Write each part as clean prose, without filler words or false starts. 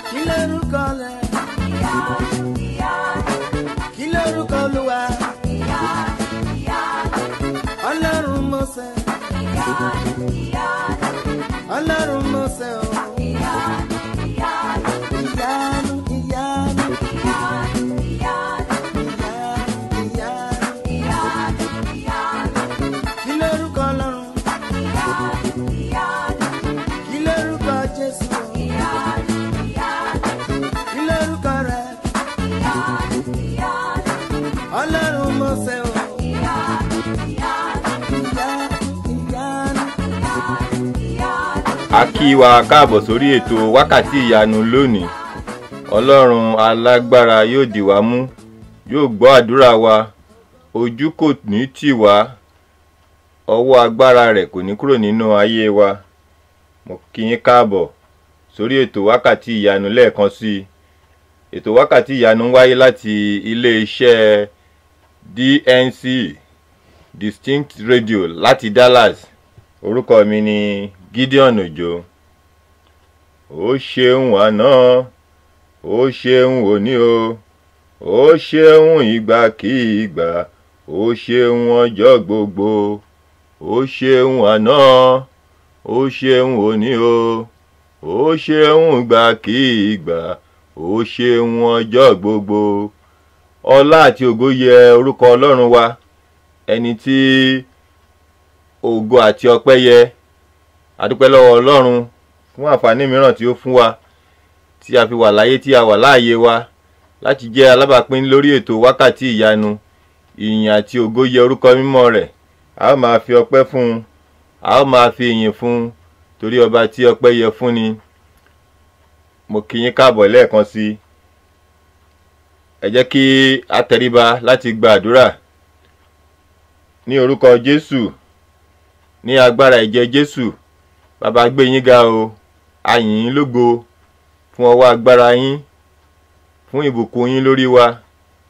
Kí lorúkọ rẹ̀? Kí lorúkọ Olúwa? Ọlọ́run Mósè. Ọlọ́run Mósè o. Ìyanu, ìyanu. Kí lorúkọ Ọlọ́run? Kí lorúkọ Jésù? Kí lorúkọ rẹ̀? Ọlọ́run Mósè o. A kí wa káàbọ̀ sórí ètò wákàtí ìyanu lónìí. Ọlọ́run alágbára yóò dì wá mú, yóò gbọ́ àdúrà wa, ojú kò ní tì wá, ọwọ́ agbára rẹ̀ kò ní kúrò nínú ayé wa. Mo kí yín káàbọ̀ sórí ètò wákàtí ìyanu lẹ́ẹ̀kan sí i. Ètò wákàtí ìyanu ń wáyé láti ilé-iṣẹ́ DNC Distinct Radio láti Dallas. Orúkọ mi ni Gideon Òjó. Ó ṣeun àná, ó ṣeun òní o, ó ṣeun ìgbàkígbà, ó ṣeun ọjọ́ gbogbo. Ó ṣeun àná, ó ṣeun òní o, ó ṣeun ìgbàkígbà, ó ṣeun ọjọ́ gbogbo. Ọlá àti ògo yẹ orúkọ Ọlọ́run wa, ẹni tí ògo àti ọpẹ́ yẹ. A dúpẹ́ lọ́wọ́ Ọlọ́run fún àǹfààní mìíràn tí ó fún wa, tí a fi wà láyé, tí a wà láàyè wa, láti jẹ́ alábàápín lórí ètò wákàtí ìyanu. Ìyìn àti ògo yẹ orúkọ mímọ́ rẹ̀. A ó máa fi ọpẹ́ fún un, a ó máa fi ìyìn fún un, torí ọba tí ọpẹ́ yẹ fún ni. Mo kí yín káàbọ̀ lẹ́ẹ̀kan sí i. Ẹ jẹ́ kí a tẹríba láti gba àdúrà. Ní orúkọ Jésù, ní agbára ẹ̀jẹ̀ Jésù, Bàbá gbé yín ga o, a yìn yín lógo fún ọwọ́ agbára yín, fún ìbùkún yín lórí wa,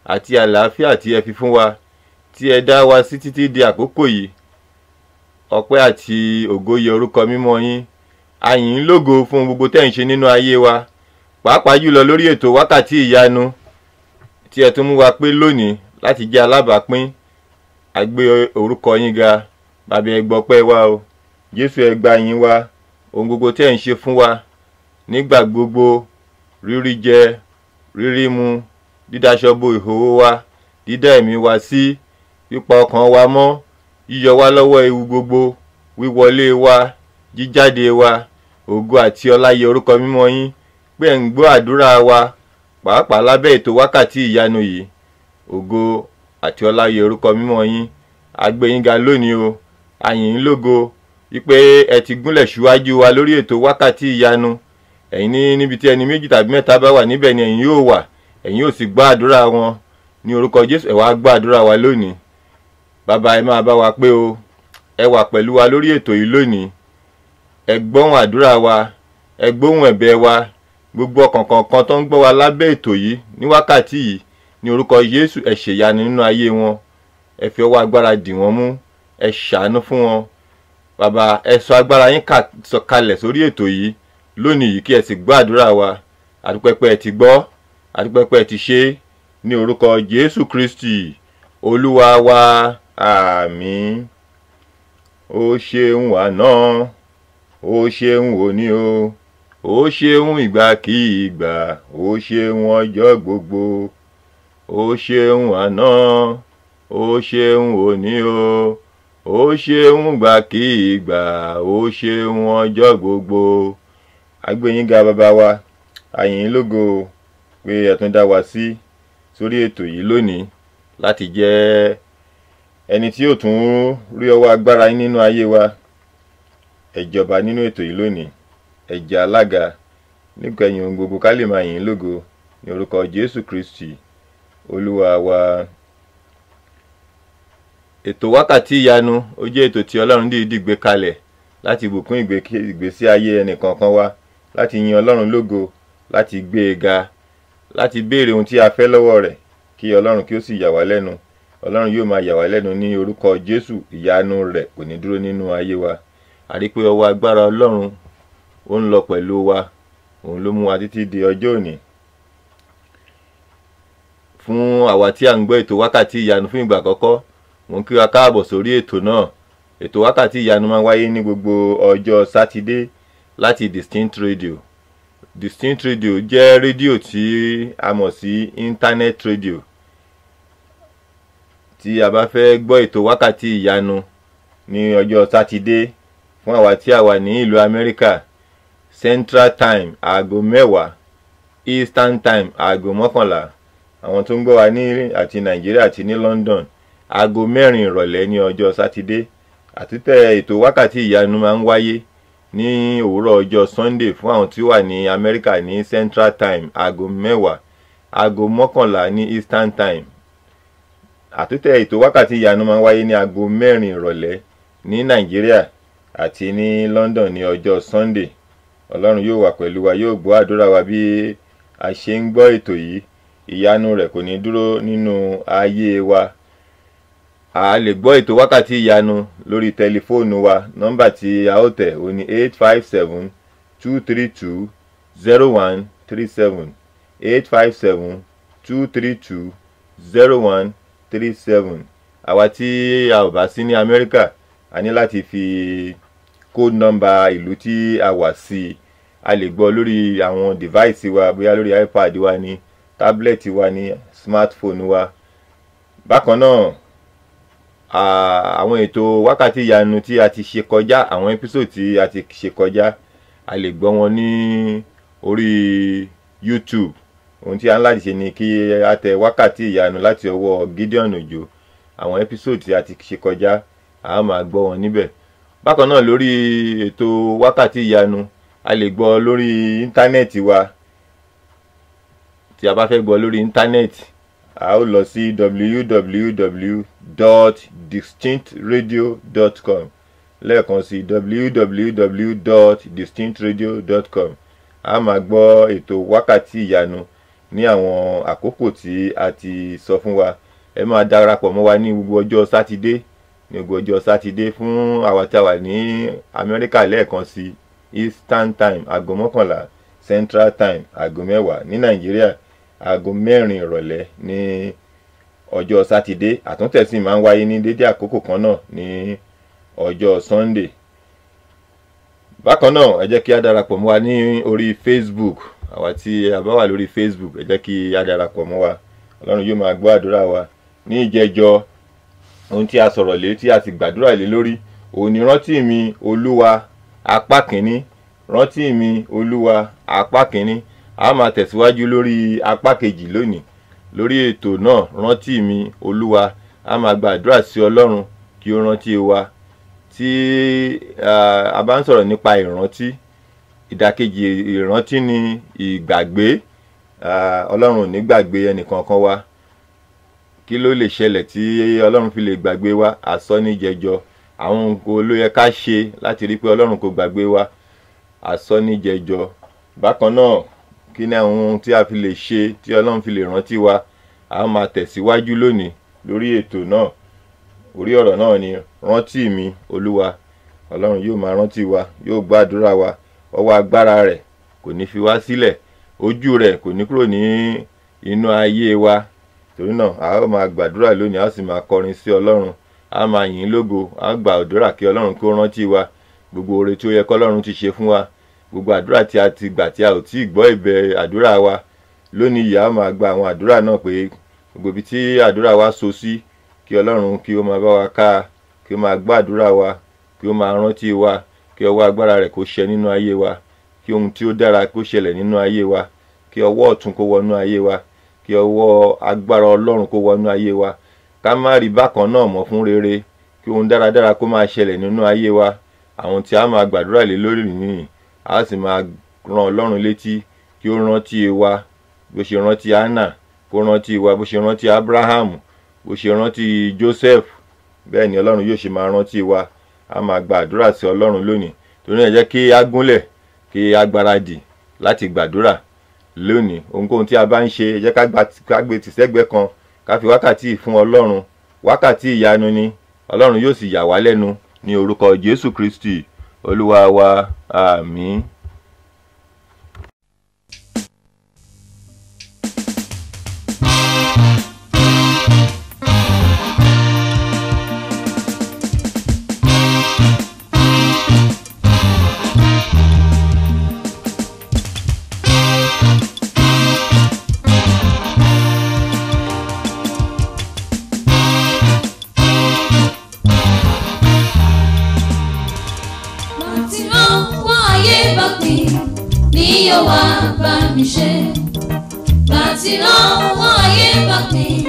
àti àlàáfíà tí ẹ fi fún wa, tí ẹ dá wa sí títí di àkókò yìí. Ọpẹ́ àti ògo yẹ orúkọ mímọ́ yín. A yìn yín lógo fún gbogbo tẹ́ ń ṣe nínú ayé wa, pàápàá jùlọ lórí ètò wákàtí ìyanu tí ẹ tún mú wa pé lónìí láti jẹ́ alábàápín. A gbé orúkọ yín ga. Bàbá ẹ gbọpẹ́ wa o. Jésù ẹ gbà yín wa. Ohun gbogbo tẹ́ ń ṣe fún wa nígbà gbogbo, rírí jẹ, rírí mu, dídáṣọ bo ìhòhò wa, dídá ẹ̀mí wa sí, pípa ọkàn wa mọ́, yíyọ wá lọ́wọ́ ewu gbogbo, wíwọlé wa, jíjáde wa. Ògo àti ọlá yẹ orúkọ mímọ́ yín, pé ẹ̀ ń gbọ́ àdúrà wa, pàápàá lábẹ́ ètò wákàtí ìyanu yìí. Ògo àti ọlá yẹ orúkọ mímọ́ yín. A gbé yín ga lónìí o. A yìn yín lógo wípé ẹ ti gúnlẹ̀ síwájú wa lórí ètò wákàtí ìyanu. Ẹ̀yin ní níbi tí ẹni méjì tàbí mẹ́ta bá wà, níbẹ̀ ni ẹ̀yin yóò wà. Ẹ̀yin yóò sì gbọ́ àdúrà wọn. Ní orúkọ Jésù, ẹ wá gbọ́ àdúrà wa lónìí. Bàbá ẹ máa bá wa pé o. Ẹ wà pẹ̀lú wa lórí ètò yìí lónìí. Ẹ gbóhùn àdúrà wa, ẹ gbóhùn ẹ̀bẹ̀ wa. Gbogbo ọkàn kọ̀ọ̀kan tó ń gbọ́ wa lábẹ́ ètò yìí ní wákàtí yìí, ní orúkọ Jésù, ẹ ṣèyanu nínú ayé wọn. Ẹ fi ọwọ́ agbára dì wọ́n mú, ẹ ṣàánú fún wọn. Bàbá, ẹ sọ agbára yín kalẹ̀ sórí ètò yìí lónìí yìí, kí ẹ sì gbọ́ àdúrà wa. A dúpẹ́ pé ẹ ti gbọ́, a dúpẹ́ pé ẹ ti ṣe, ní orúkọ Jésù Kristi Olúwa wa. Àmín. Ó ṣeun àná, ó ṣeun òní o, ó ṣeun ìgbàkígbà, ó ṣeun ọjọ́ gbogbo. Ó ṣeun àná, ó ṣeun òní o, ó ṣeun ìgbàkígbà, ó ṣeun ọjọ́ gbogbo. A gbé yín ga bàbá wa. A yìn yín lógo pé ẹ tún dá wa sí sórí ètò yìí lónìí láti jẹ́ ẹni tí yóò tún rí ọwọ́ agbára yín nínú ayé wa. Ẹ jọba nínú ètò yìí lónìí. Ẹ jẹ́ alága nígbẹ̀yìn ohun gbogbo, ká lè máa yìn lógo ní orúkọ Jésù Kristi Olúwa wa. Ètò wákàtí ìyanu ó jẹ́ ètò tí Ọlọ́run dìídì gbé kalẹ̀ láti bùkún ìgbésí ayé ẹnìkankan wa, láti yin Ọlọ́run lógo, láti gbé e ga, láti béèrè ohun tí a fẹ́ lọ́wọ́ rẹ̀, kí Ọlọ́run kí ó sì yà wá lẹ́nu. Ọlọ́run yóò máa yà wá lẹ́nu ní orúkọ Jésù. Ìyanu rẹ̀ kò ní dúró nínú ayé wa. a rí pé ọwọ́ agbára Ọlọ́run ó ń lọ pẹ̀lú wa, òun ló mú wa títí di ọjọ́ òní. Fún àwa tí a ń gbọ́ ètò wákàtí ìyanu fún ìgbà àkọ́kọ́, mo ń kí wa káàbọ̀ sórí ètò náà. Ètò wákàtí ìyanu máa ń wáyé ní gbogbo ọjọ́ Sátidé láti Distinct Radio. Distinct Radio jẹ́ rédíò tí a mọ̀ sí internet radio. Tí a bá fẹ́ gbọ́ ètò wákàtí ìyanu ní ọjọ́ Sátidé, fún àwa tí a wà ní ìlú Amẹ́ríkà, Central Time aago 10, Eastern Time aago 11. Àwọn tó ń gbọ́ wa ní àti Nàìjíríà àti ní London, aago 4 ìrọ̀lẹ́ ní ọjọ́ Sátidé. Àtúntẹ̀ ètò wákàtí ìyanu máa ń wáyé ní òwúrọ̀ ọjọ́ Sunday fún àwọn tí ó wà ní Amẹ́ríkà ní Central Time aago 10, aago 11 ní Eastern Time. Àtúntẹ̀ ètò wákàtí ìyanu máa ń wáyé ní aago 4 ìrọ̀lẹ́ ní Nàìjíríà àti ní London ní ọjọ́ Sunday. Ọlọ́run yóò wà pẹ̀lú wa, yóò gbọ́ àdúrà wa bí a ṣe ń gbọ́ ètò yìí. Ìyanu rẹ̀ kò ní dúró nínú ayé wa. A lè gbọ́ ètò wákàtí ìyanu lórí tẹlifóònù wa. Nọ́mbà tí a ó tẹ̀ ó ní 857-232-0137 857-232-0137. Àwa tí a ò bá sí ní Amẹ́ríkà, a ní láti fi code nọ́mbà ìlú tí a wà sí. A lè gbọ́ lórí àwọn device wa, bóyá lórí iPad wa ní, tablet wa ní, smartphone wa. Bákan náà, àwọn ètò wákàtí ìyanu tí a ti ṣe kọjá, àwọn episode tí a ti ṣe kọjá, a lè gbọ́ wọn ní orí YouTube. Ohun tí a ń láti ṣe ni kí a tẹ wákàtí ìyanu láti ọwọ́ Gideon Ojo. Àwọn episode tí a ti ṣe kọjá, a máa gbọ́ wọn níbẹ̀. Bákan náà, lórí ètò wákàtí ìyanu, a lè gbọ́ lórí íńtánẹ́ẹ̀tì wa. Tí a bá fẹ́ gbọ́ lórí íńtánẹ́ẹ̀tì, a ó lọ sí www.distinctradio.com. lẹ́ẹ̀kan sí www.distinctradio.com. a máa gbọ́ ètò wákàtí ìyanu ní àwọn àkókò tí a ti sọ fún wa. Ẹ máa darapọ̀ mọ́ wa ní gbogbo ọjọ́ Sátidé, ní gbogbo ọjọ́ Sátidé. Fún àwa tí a wà ní Amẹ́ríkà, lẹ́ẹ̀kan sí Eastern Time aago 11, Central Time aago 10, ní Nàìjíríà aago 4 ìrọ̀lẹ́ ní ọjọ́ Sátidé. Àtúntẹ̀ sì máa ń wáyé ní dédé àkókò kan náà ní ọjọ́ Sunday. Bákan náà, ẹ jẹ́ kí a darapọ̀ mọ́ wa ní orí Facebook. Àwa tí a bá wà lórí Facebook, ẹ jẹ́ kí a darapọ̀ mọ́ wa. Ọlọ́run yóò máa gbọ́ àdúrà wa. Ní ìjẹjọ́, ohun tí a sọ̀rọ̀ lé tí a sì gbàdúrà lé lórí, òun ni rántí mi Olúwa apá kìíní. Rántí mi Olúwa apá kìíní. A máa tẹ̀síwájú lórí apá kejì lónìí. Lórí ètò náà, rántí mi Olúwa, a máa gbàdúrà sí Ọlọ́run kí ó rántí wa. Tí a bá ń sọ̀rọ̀ nípa ìrántí, ìdàkejì ìrántí ni ìgbàgbé. Ọlọ́run ò ní gbàgbé ẹnìkankan wa. Kí ló lè ṣẹlẹ̀ tí Ọlọ́run fi lè gbàgbé wa? Àsọníjẹjọ. Àwọn nǹkan ló yẹ ká ṣe láti rí pé Ọlọ́run kò gbàgbé wa. Àsọníjẹjọ. Bákan náà, kí ni àwọn ohun tí a fi lè ṣe tí Ọlọ́run fi lè rántí wa? A máa tẹ̀síwájú lónìí lórí ètò náà. Orí ọ̀rọ̀ náà ni rántí mi Olúwa. Ọlọ́run yóò máa rántí wa, yóò gbọ́ àdúrà wa. Ọwọ́ agbára rẹ̀ kò ní fi wá sílẹ̀. Ojú rẹ̀ kò ní kúrò ní inú ayé wa. Torí náà, a ó máa gbàdúrà lónìí, a ó sì máa kọrin sí Ọlọ́run. A máa yìn lógo, a gba àdúrà kí Ọlọ́run kó rántí wa. Gbogbo oore tí ó yẹ kí Ọlọ́run ti ṣe fún wa. Gbogbo àdúrà tí a ti gbà tí a ò tí ì gbọ́ ìbẹ̀ àdúrà wa. Lónìí yìí a máa gba àwọn àdúrà náà pé gbogbo ibi tí àdúrà wa so sí, kí Ọlọ́run kí ó máa bá wa ká, kí ó máa gbọ́ àdúrà wa, kí ó máa rántí wa, kí ọwọ́ agbára rẹ̀ kó ṣẹ nínú ayé wa, kí ohun tí ó dára kó ṣẹlẹ̀ nínú ayé wa, kí ọwọ́ ọ̀tún kó wọnú ayé wa, kí ọwọ́ agbára Ọlọ́run kó wọnú ayé wa. Ká má rí bákan náà mọ́ fún rere, kí ohun dáradára kó máa ṣẹlẹ̀ nínú ayé wa. Àwọn tí a máa gbàdúrà lé lórí nìyí, a sì máa rán Ọlọ́run létí kí ó rántí wa bó ṣe rántí Hánà, kó rántí wa bó ṣe rántí Abraham, bó ṣe rántí Joseph. Bẹ́ẹ̀ ni Ọlọ́run yóò ṣe máa rántí wa. A máa gba àdúrà sí Ọlọ́run lónìí. Torí ẹ jẹ́ kí a gúnlẹ̀, kí a gbáradì láti gbàdúrà lónìí. Ohunkóhun tí a bá ń ṣe, ẹ jẹ́ ká gbé tì sẹ́gbẹ́ kan, ká fi wákàtí fún Ọlọ́run. Wákàtí ìyanu ni. Ọlọ́run yóò sì yà wá lẹ́nu ní orúkọ Jésù Kristi Olúwa wa, àmín. Ni yóò wá bá mi ṣe. Bàtí lọ́wọ́ ayé bá pín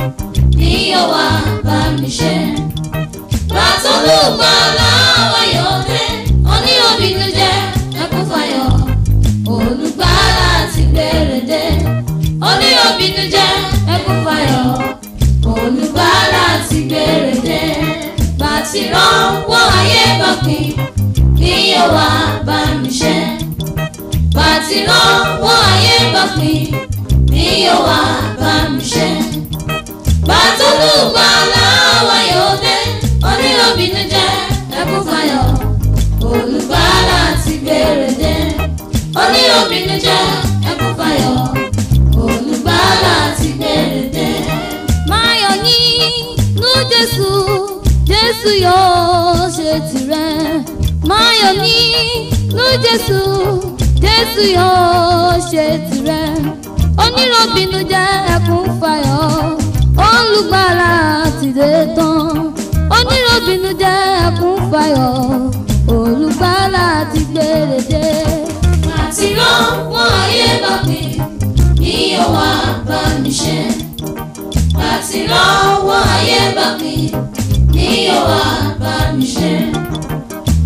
ni yóò wá bá mi ṣe. Bàtọ́lùgbàlà wáyọ̀ dé, onírọ̀bìnú jẹ́ ẹkún fayọ̀. Olùgbàlà ti gbére dé, onírọ̀bìnú jẹ́ ẹkún fayọ̀. Olùgbàlà ti gbére dé. Bàtí lọ́wọ́ ayé bá pín ni yóò wá bá mi ṣe. Bàtí lọ́wọ́ ayé bá pín ni yóò wá bá mi ṣe. Bàtọ́lùgbàlà wáyọ̀ dé, onírọ̀bìnú jẹ́ ẹkún fayọ̀. Olùgbàlà ti gbére dé, onírọ̀bìnú jẹ́ ẹkún fayọ̀. Olùgbàlà ti gbére dé. Máa yọ̀ nínú Jésù, Jésù yóò ṣe tirẹ̀. Máa yọ̀ nínú Jésù, Jésù yóò ṣe tirẹ̀. Onírọ̀bìnú jẹ́ ẹkún fayọ̀. Olùgbàlà ti dé tán. Onírọ̀bìnú jẹ́ ẹkún fayọ̀. Olùgbàlà ti gbére dé. Àti lọ́wọ́ ayé bá pín ni yóò wá bá mi ṣe. Àti lọ́wọ́ ayé bá pín ni yóò wá bá mi ṣe.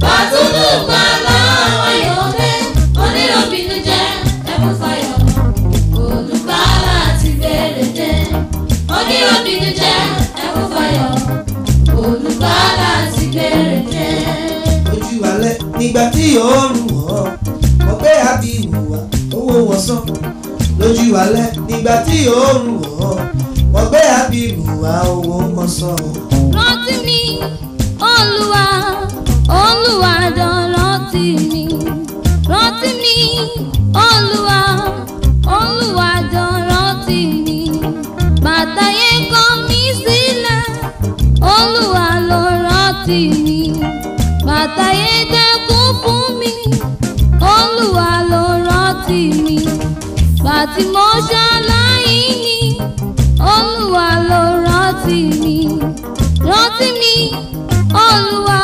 Bàtọ́lùgbàlà wáyọ̀ dé, onírọ̀bìnú jẹ́ ẹkún fayọ̀. Olùgbàlà ti gbére dé. Onírọ̀bìnú jẹ́ ẹkún fayọ̀. Olùgbàlà ti gbére dé. Ojú alẹ́ nígbà tí òórùn wọ̀, mọ̀ pé àbí ìwà owó wọn sàn. Lójú alẹ́ nígbà tí òórùn wọ̀, mọ̀ pé àbí ìwà owó wọn sàn. Rántí mi, Olúwa, Olúwa jọ̀ọ́ rántí mi. Rántí mi, Olúwa, Olúwa jọ̀ọ́ rántí mi. Bàtàyé kọ̀ mí sílẹ̀, Olúwa ló rántí mi. Bàtàyé dẹ́kun fún mi, Olúwa ló rántí mi. Bàtí mo ṣaláìní, Olúwa ló rántí mi. Rántí mi, Olúwa,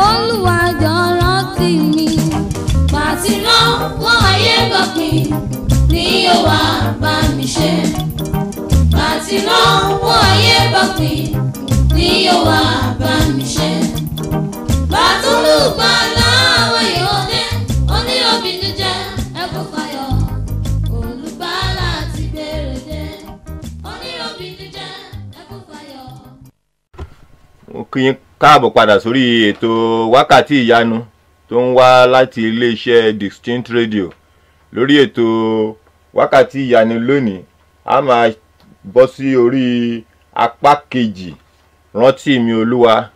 Olúwa jọ̀ọ́ rántí mi. Bàtí lọ́wọ́ ayé bá pín ni yóò wá bá mi ṣe. Bàtí lọ́wọ́ ayé bá pín ni yóò wá bá mi ṣe. Bàtọ́lùgbàlà wáyọ̀ dé, onírọ̀bìnú jẹ́ ẹkún fayọ̀. Olùgbàlà ti gbére dé, onírọ̀bìnú jẹ́ ẹkún fayọ̀. Mo kí yín káàbọ̀ padà sórí ètò wákàtí ìyanu tó ń wá láti iléeṣẹ́ Distinct Radio. Lórí ètò wákàtí ìyanu lónìí, a máa bọ́ sí orí apá kejì, rántí mi Olúwa.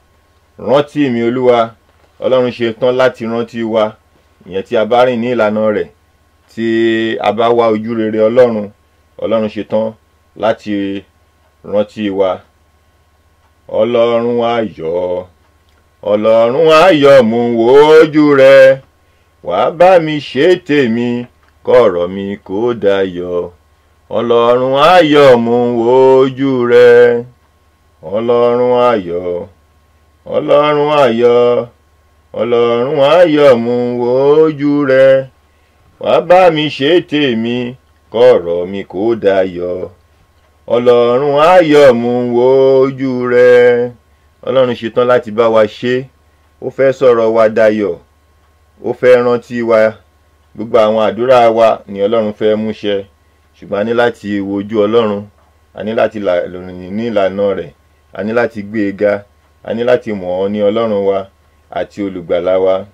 Rántí mi Olúwa. Ọlọ́run ṣe tán láti rántí wa, ìyẹn tí a bá rìn ní ìlànà rẹ̀, tí a bá wá ojú rere Ọlọ́run. Ọlọ́run ṣe tán láti rántí wa. Ọlọ́run ayọ̀, Ọlọ́run ayọ̀, mò ń wojú rẹ. Wàá bá mi ṣe tèmi, kọ̀rọ̀ mi kó dayọ̀. Ọlọ́run ayọ̀, mò ń wojú rẹ. Ọlọ́run ayọ̀, Ọlọ́run ayọ̀, Ọlọ́run ayọ̀, mò ń wojú rẹ. Wàá bá mi ṣe tèmi, kọ̀rọ̀ mi kó dayọ̀. Ọlọ́run ayọ̀, mò ń wojú rẹ. Ọlọ́run ṣetán láti bá wa ṣe. Ó fẹ́ sọ̀rọ̀ wa dayọ̀. Ó fẹ́ rántí wa. Gbogbo àwọn àdúrà wa ni Ọlọ́run fẹ́ mú ṣẹ. Ṣùgbọ́n a ní láti wojú Ọlọ́run. A ní láti rìn ní ìlànà rẹ̀. A ní láti gbé e ga. A ní láti mọ̀ ọ́ ní Ọlọ́run wa àti olùgbàlà wa.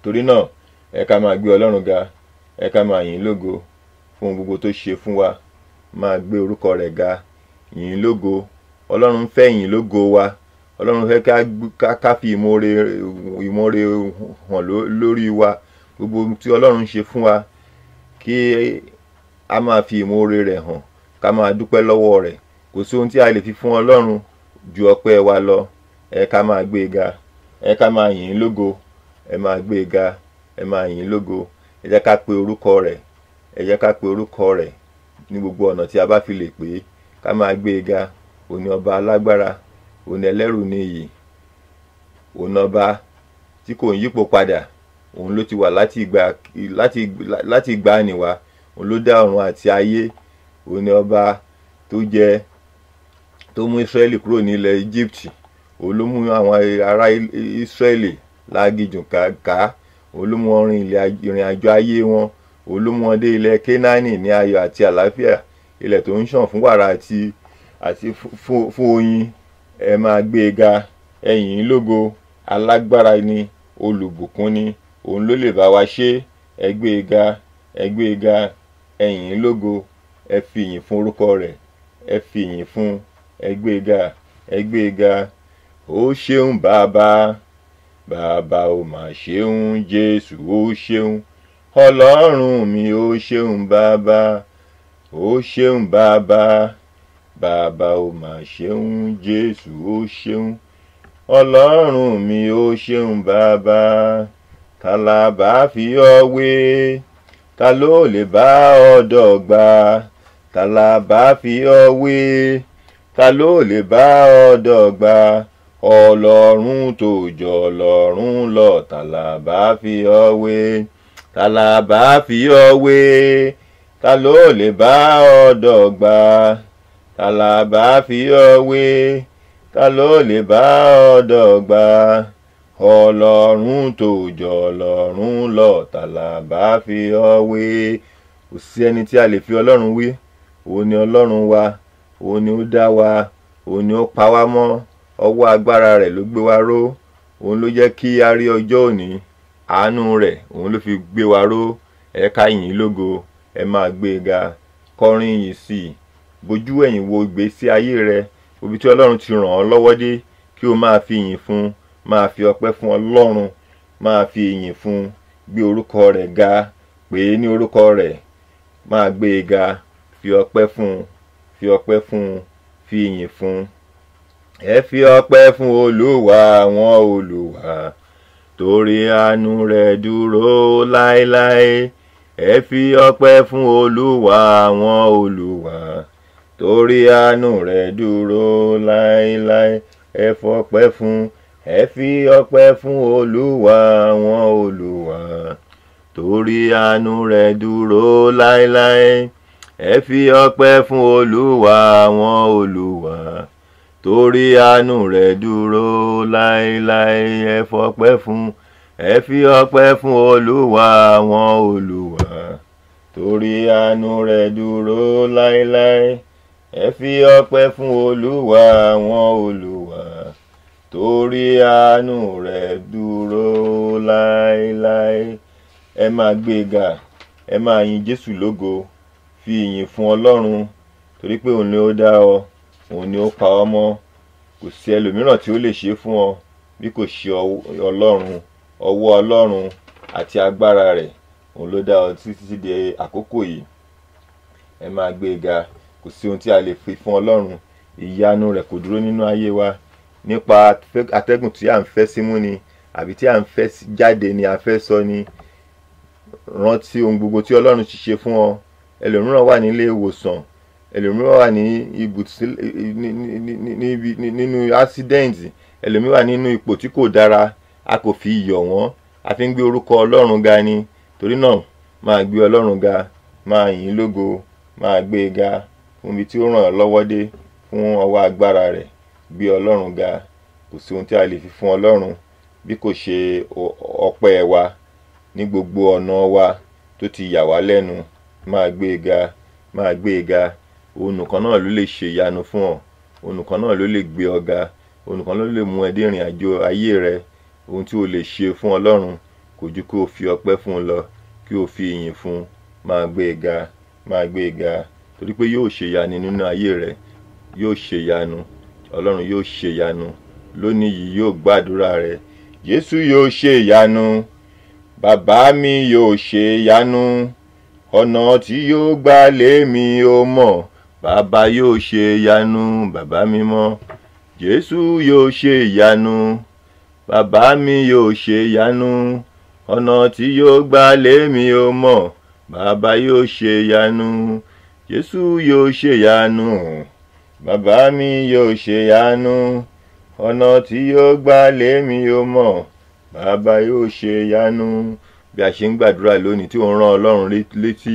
Torí náà, ẹ ká máa gbé Ọlọ́run ga. Ẹ ká máa yìn lógo fún gbogbo tó ṣe fún wa. Máa gbé orúkọ rẹ̀ ga. Yìn lógo. Ọlọ́run fẹ́ yìn lógo wa. Ọlọ́run fẹ́ ká fi ìmoore hàn lórí wa. Gbogbo ohun tí Ọlọ́run ṣe fún wa kí a máa fi ìmoore rẹ̀ hàn, ká máa dúpẹ́ lọ́wọ́ rẹ̀. Kò sí ohun tí a lè fi fún Ọlọ́run ju ọpẹ́ wa lọ. Ẹ ká máa gbé e ga, ẹ ká máa yìn ín lógo, ẹ máa gbé e ga, ẹ máa yìn ín lógo. Ẹ jẹ́ ká pe orúkọ rẹ̀, ẹ jẹ́ ká pe orúkọ rẹ̀ ní gbogbo ọ̀nà tí a bá fi lè pè é. Ká máa gbé e ga. Òun ni ọba alágbára, òun ni ẹlẹ́rù níyì, òun ọba tí kò ń yípo padà. Òun ló ti wà láti ìgbàanì wá. Òun ló dá ọ̀run àti ayé. Òun ni ọba tó mú Ísírẹ́lì kúrò ní ilẹ̀ Egypt. Òun ló mú àwọn ará Ísírẹ́lì lágijù ká. Òun ló mú wọn rin ìrìn àjò ayé wọn. Òun ló mú wọn dé ilẹ̀ Kénáánì ní ayọ̀ àti àlàáfíà, ilẹ̀ tó ń ṣàn fún wàrà àti fún oyin. Ẹ máa gbé e ga, ẹ yìn ín lógo. Alágbára ni, olùbùkún ni, òun ló lè bá wa ṣe. Ẹ gbé e ga, ẹ gbé e ga, ẹ yìn ín lógo. Ẹ fi ìyìn fún orúkọ rẹ̀, ẹ fi ìyìn fún. Ẹ gbé e ga, ẹ gbé e ga. Ó ṣeun bàbá, bàbá ó mà ṣeun. Jésù ó ṣeun. Ọlọ́run mi ó ṣeun bàbá, ó ṣeun bàbá, bàbá ó mà ṣeun. Jésù ó ṣeun. Ọlọ́run mi ó ṣeun bàbá. Ta la bá fi ọ́ wé? Ta ló lè bá ọ dọ́gba? Ta la bá fi ọ́ wé? Ta ló lè bá ọ dọ́gba? Ọlọ́run tó jọ Ọlọ́run lọ. Ta la bá fi ọ́ wé? Ta la bá fi ọ́ wé? Ta ló lè bá ọ dọ́gba? Ta la bá fi ọ́ wé? Ta ló lè bá ọ dọ́gba? Ọlọ́run tó jọ Ọlọ́run lọ. Ta la bá fi ọ́ wé? Kò sí ẹni tí a lè fi Ọlọ́run wé. Òun ni Ọlọ́run wa. Òun ni ó dá wa. Òun ni ó pa wá mọ́. Ọwọ́ agbára rẹ̀ ló gbé wa ró. Òun ló jẹ́ kí a rí ọjọ́ òní. Àánú rẹ̀ òun ló fi gbé wa ró. Ẹ ká yìn ín lógo. Ẹ máa gbé e ga. Kọrin yìí sí i. Bojú ẹ̀yìn wo ìgbésí ayé rẹ. Ibi tí Ọlọ́run ti ràn ọ́ lọ́wọ́ dé, kí o máa fi ìyìn fún. Máa fi ọpẹ́ fún Ọlọ́run. Máa fi ìyìn fún. Gbé orúkọ rẹ̀ ga. Pè é ní orúkọ rẹ̀. Máa gbé e ga. Fi ọpẹ́ fún. Fi ọpẹ́ fún. Fi ìyìn fún. Ẹ fi ọpẹ́ fún Olúwa àwọn olúwa, torí àánú rẹ̀ dúró láéláé. Ẹ fi ọpẹ́ fún Olúwa àwọn olúwa, torí àánú rẹ̀ dúró láéláé. Ẹ fọpẹ́ fún. Ẹ fi ọpẹ́ fún Olúwa àwọn olúwa, torí àánú rẹ̀ dúró láéláé. Ẹ fi ọpẹ́ fún Olúwa àwọn olúwa, torí àánú rẹ̀ dúró láéláé. Ẹ fọpẹ́ fún. Ẹ fi ọpẹ́ fún Olúwa àwọn olúwa, torí àánú rẹ̀ dúró láéláé. Ẹ fi ọpẹ́ fún Olúwa àwọn olúwa, torí àánú rẹ̀ dúró láéláé. Ẹ máa gbé e ga. Ẹ máa yìn Jésù lógo. Fi ìyìn fún Ọlọ́run, torí pé òun ni ó dá ọ. Òun ni ó pa ọ́ mọ́. Kò sí ẹlòmíràn tí ó lè ṣe fún ọ bí kò ṣe Ọlọ́run. Ọwọ́ Ọlọ́run àti agbára rẹ̀, òun ló dá ọ títí di àkókò yìí. Ẹ máa gbé e ga. Kò sí ohun tí a lè fi fún Ọlọ́run. Ìyanu rẹ̀ kò dúró nínú ayé wa. Nípa atẹ́gùn tí à ń fẹ́ símú ni, àbí tí à ń fẹ́ jáde ni a fẹ́ sọ ni. Rántí ohun gbogbo tí Ọlọ́run ti ṣe fún ọ. Ẹlòmíràn wà nílé ìwòsàn. Ẹlòmíràn wà nínú accident. Ẹlòmíràn wà nínú ipò tí kò dára. A kò fi yọ̀ wọ́n. A fi ń gbé orúkọ Ọlọ́run ga ni. Torí náà, máa gbé Ọlọ́run ga. Máa yìn lógo. Máa gbé e ga fún ibi tí ó ràn ọ́ lọ́wọ́ dé, fún ọwọ́ agbára rẹ̀. Gbé Ọlọ́run ga. Kò sí ohun tí a lè fi fún Ọlọ́run bí kò ṣe ọpẹ́ wa ní gbogbo ọ̀nà wa tó ti yà wá lẹ́nu. Máa gbé e ga. Máa gbé e ga. Òun nìkan náà ló lè ṣe ìyanu fún ọ. Òun nìkan náà ló lè gbé ọ ga. Òun nìkan ló lè mú ẹ dé ìrìn àjò ayé rẹ. Ohun tí o lè ṣe fún Ọlọ́run kò ju kí o fi ọpẹ́ fún un lọ, kí o fi ìyìn fún un. Máa gbé e ga. Máa gbé e ga. Torí pé yóò ṣe ìyanu nínú ayé rẹ. Yóò ṣe ìyanu. Ọlọ́run yóò ṣe ìyanu. lónìí yìí yóò gbàdúrà rẹ. Jésù yóò ṣe ìyanu, bàbá mi yóò ṣe ìyanu, ọ̀nà tí yóò gbà lèmi ò mọ̀, bàbá yóò ṣe ìyanu, bàbá mímọ́. Jésù yóò ṣe ìyanu, bàbá mi yóò ṣe ìyanu, ọ̀nà tí yóò gbà lèmi ò mọ̀, bàbá yóò ṣe ìyanu. Jésù yóò ṣe ìyanu, bàbá mi yóò ṣe ìyanu, ọ̀nà tí yóò gbà lèmi ò mọ̀, bàbá yóò ṣe ìyanu. Bí a ṣe ń gbàdúrà lónìí tí ó ń rán Ọlọ́run létí,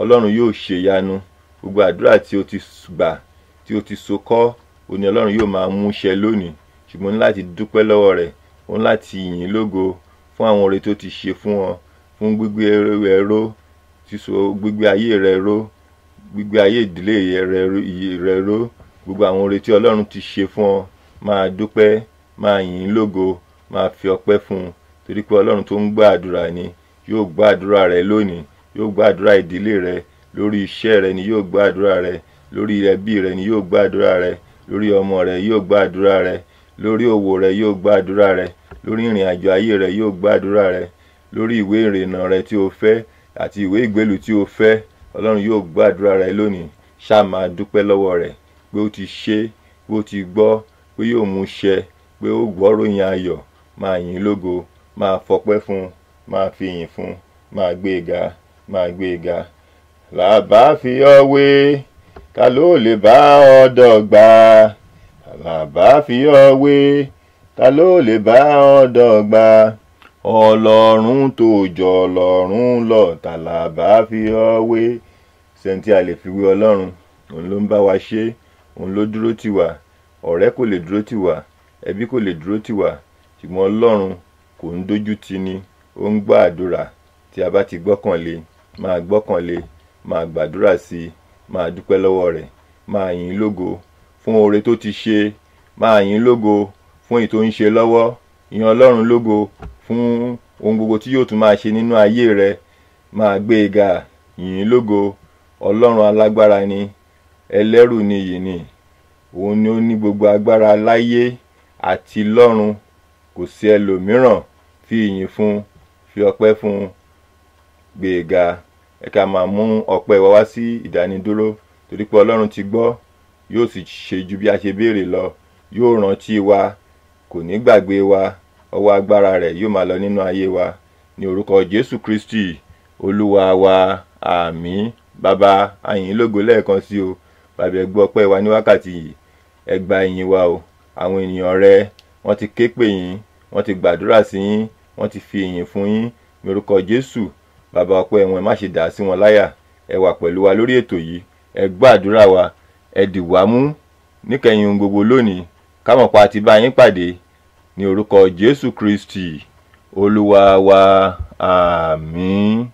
Ọlọ́run yóò ṣe ìyanu. Gbogbo àdúrà tí o ti gbà, tí o ti so kọ́, òní Ọlọ́run yóò máa mú ṣẹ lónìí. Ṣùgbọ́n láti dúpẹ́ lọ́wọ́ rẹ̀, òun láti yìn lógo fún àwọn oore tó ti ṣe fún ọ, fún gbígbé ẹ̀rọ sísọ, gbígbé ayé rẹ ró, gbígbé ayé ìdílé rẹ ró. Gbogbo àwọn oore tí Ọlọ́run ti ṣe fún ọ, máa dúpẹ́, máa yìn lógo, máa fi ọpẹ́ fún un. Torí pé Ọlọ́run tó ń gbọ́ àdúrà ni yóò gbọ́ àdúrà rẹ lónìí, yóò gbọ́ àdúrà ìdílé rẹ, lórí iṣẹ́ rẹ ni yóò gbọ́ àdúrà rẹ, lórí ẹbí rẹ ni yóò gbọ́ àdúrà rẹ, lórí ọmọ rẹ yóò gbọ́ àdúrà rẹ, lórí òwò rẹ yóò gbọ́ àdúrà rẹ, lórí ìrìn àjò ayé rẹ yóò gbọ́ àdúrà rẹ, lórí ìwé ìrìnnà rẹ tí o fẹ́ àti ìwé ìgbélú tí o fẹ́. Ọlọ́run yóò gbọ́ àdúrà rẹ lónìí. Ṣáà máa dúpẹ́ lọ́wọ́ rẹ̀ pé ó ti ṣe, pé ó ti gbọ́, pé yóò mú ṣẹ, pé ó gbọ́ ròyìn ayọ̀. Máa yìn lógo, máa fọpẹ́ fún, máa fi yìn fún, máa gbé e ga, máa gbé e ga. Làbá fi ọ́ wé, ta ló lè bá ọ dọ́gba? Làbá fi ọ́ wé, ta ló lè bá ọ dọ́gba? Ọlọ́run tó jọ Ọlọ́run lọ, ta làbá fi ọ́ wé? Sẹ́ni tí a lè fi wé Ọlọ́run, òun ló ń bá wa ṣe, òun ló dúró tì wá. Ọ̀rẹ́ kò lè dúró tì wá, ẹbí kò lè dúró tì wá, ṣùgbọ́n Ọlọ́run kò ń dójú tì ni, ó ń gbọ́ àdúrà. Tí a bá ti gbọ́kànlé, máa gbọ́kànlé, máa gbàdúrà sí i, máa dúpẹ́ lọ́wọ́ rẹ̀, máa yìn lógo fún oore tó ti ṣe, máa yìn lógo fún èyí tó ń ṣe lọ́wọ́. Yìn Ọlọ́run lógo fún ohun gbogbo tí yóò tún máa ṣe nínú ayé rẹ. Máa gbé e ga, yìn lógo. Ọlọ́run alágbára ni, ẹlẹ́rù nìyí ni, òun ni ó ní gbogbo agbára láyé àti lọ́run. Kò sí ẹlòmíràn. Fi ìyìn fún, fi ọpẹ́ fún, gbé e ga. Ẹ ká máa mú ọpẹ́ wa wá sí ìdánidúró, torí pé Ọlọ́run ti gbọ́, yóò sì ṣe ju bí a ṣe béèrè lọ. Yóò rántí wa, kò ní gbàgbé wa. Ọwọ́ agbára rẹ̀ yóò máa lọ nínú ayé wa. Ní orúkọ Jésù Kristi, Olúwa wa, àmín. Bàbá, a yìn lógo lẹ́ẹ̀kan sí o. Bàbá, ẹ gbọ́ ọpẹ́ wa ní wákàtí yìí. Ẹ gba ìyìn wa o. Àwọn ènìyàn rẹ, wọ́n ti ké pè yín, wọ́n ti gbàdúrà sí yín, wọ́n ti fi ìyìn fún yín. Ní orúkọ Jésù, bàbá, ọpẹ́ wọn ẹ má ṣe dà sí wọn láyà. Ẹ wà pẹ̀lú wa lórí ètò yìí. Ẹ gbọ́ àdúrà wa, ẹ dì wá mú níkẹyìn ohun gbogbo lónìí. Ká mọ̀ pa ti bá yín pàdé ní orúkọ Jésù Kristi, Olúwa wa, àmín.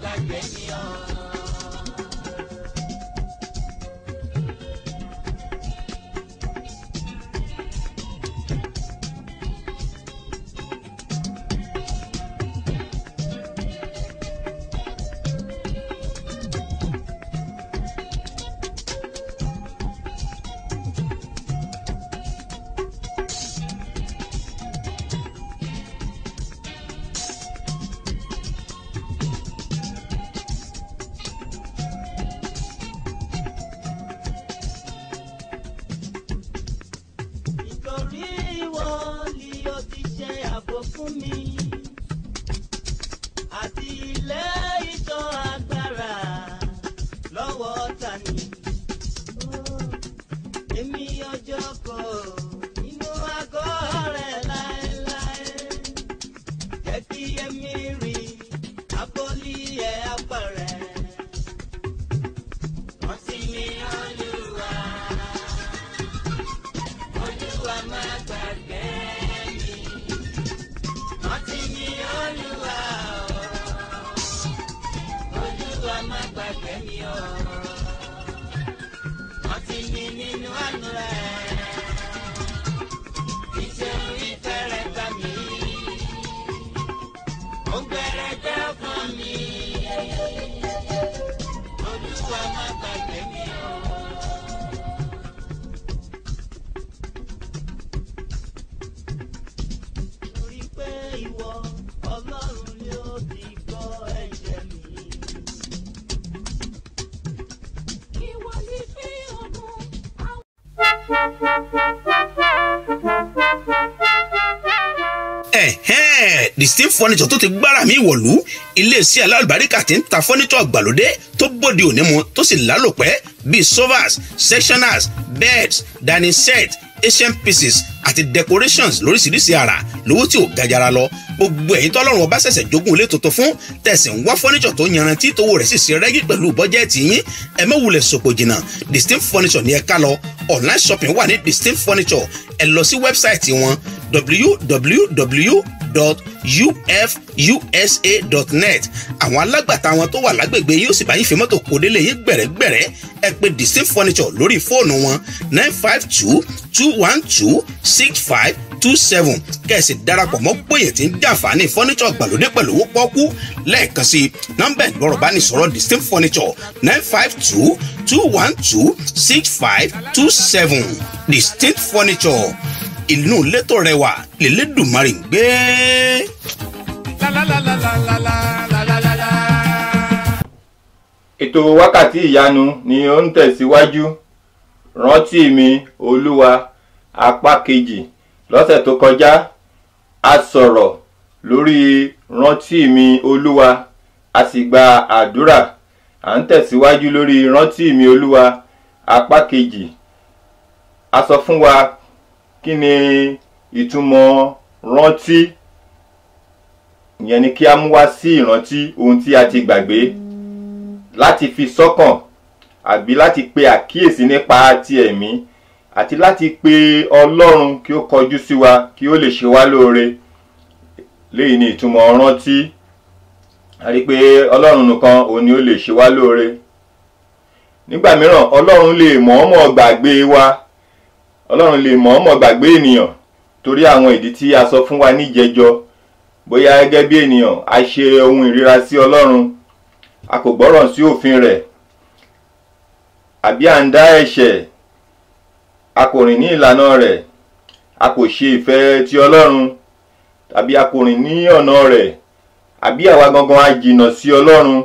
gbàgbé mi o. Distinct Furniture tó ti gbára mi wọ̀lú iléeṣẹ́ alálùbáríkà tí ń ta furniture àgbàlódé tó bóde òní mu tó sì lálòpẹ́ bíi sofas, sectionals, beds, dining set, Asian pieces àti decorations lóríṣiríṣi àrà lówó tí ò gajara lọ. Gbogbo ẹ̀yin tọ́lọ́run ọba ṣẹ̀ṣẹ̀ jogún ilé tuntun fún tẹ̀sí ń wá furniture tó yanrantí tówó rẹ̀ sì ṣe rẹ́gí pẹ̀lú bọ́jẹ́ẹ̀tì yín ẹ má wulẹ̀ sòpò jìnnà Distinct Furniture ní ẹ ká lọ. Online shopping wà ní Distinct Furniture ẹ lọ sí wẹ́bsáìtì wọn www.ufusa.net. àwọn alágbàtà wọn tó wà lágbègbè yóò sì bá yín fi mọ́tò kó délé yín gbẹ̀rẹ́gbẹ̀rẹ́ ẹ pè Distinct Furniture lórí fóònù wọn 952-212-6527 kẹ̀sì darapọ̀ mọ́ péye tí ń jàǹfààní furniture àgbàlódé pẹ̀lú owó pọ́kú lẹ́ẹ̀kan sí nọ́mbà ìgbọ̀rọ̀ bá ní sọ̀rọ̀ Distinct Furniture 952-212-6527 Distinct Furniture inú létò rẹwà lélẹ́dùmarè ń gbé. ètò wákàtí ìyanu ni ó ń tẹ̀síwájú. rántí mi olúwa apá kejì. lọ́sẹ̀ tó kọjá a sọ̀rọ̀ lórí rántí mi olúwa a sì gba àdúrà. à ń tẹ̀síwájú lórí rántí mi olúwa apá kejì. a sọ fún wa kí ni ìtumọ̀ rántí. ìyẹn ni kí a mú wá sí ìrántí ohun tí a ti gbàgbé láti fi sọ́kàn àbí láti pe àkíyèsí nípa ti ẹ̀mí àti láti pe Ọlọ́run kí ó kọjú sí wa kí ó lè ṣe wá lóore. léyìí ni ìtumọ̀ rántí. a rí pé Ọlọ́run nìkan òun ni ó lè ṣe wá lóore. nígbà mìíràn Ọlọ́run lè mọ̀ọ́mọ̀ gbàgbé wa. Ọlọ́run lè mọ̀ọ́mọ̀ gbàgbé ènìyàn torí àwọn ìdí tí a sọ fún wa ní ìjẹjọ, bóyá gẹ́gẹ́ bí ènìyàn a ṣe ohun ìríra sí Ọlọ́run, a kò gbọ́ràn sí òfin rẹ̀, àbí à ń dá ẹ̀ṣẹ̀, a kò rìn ní ìlànà rẹ̀, a kò ṣe ìfẹ́ ti Ọlọ́run, àbí a kò rìn ní ọ̀nà rẹ̀, àbí àwa gangan a jìnnà sí Ọlọ́run,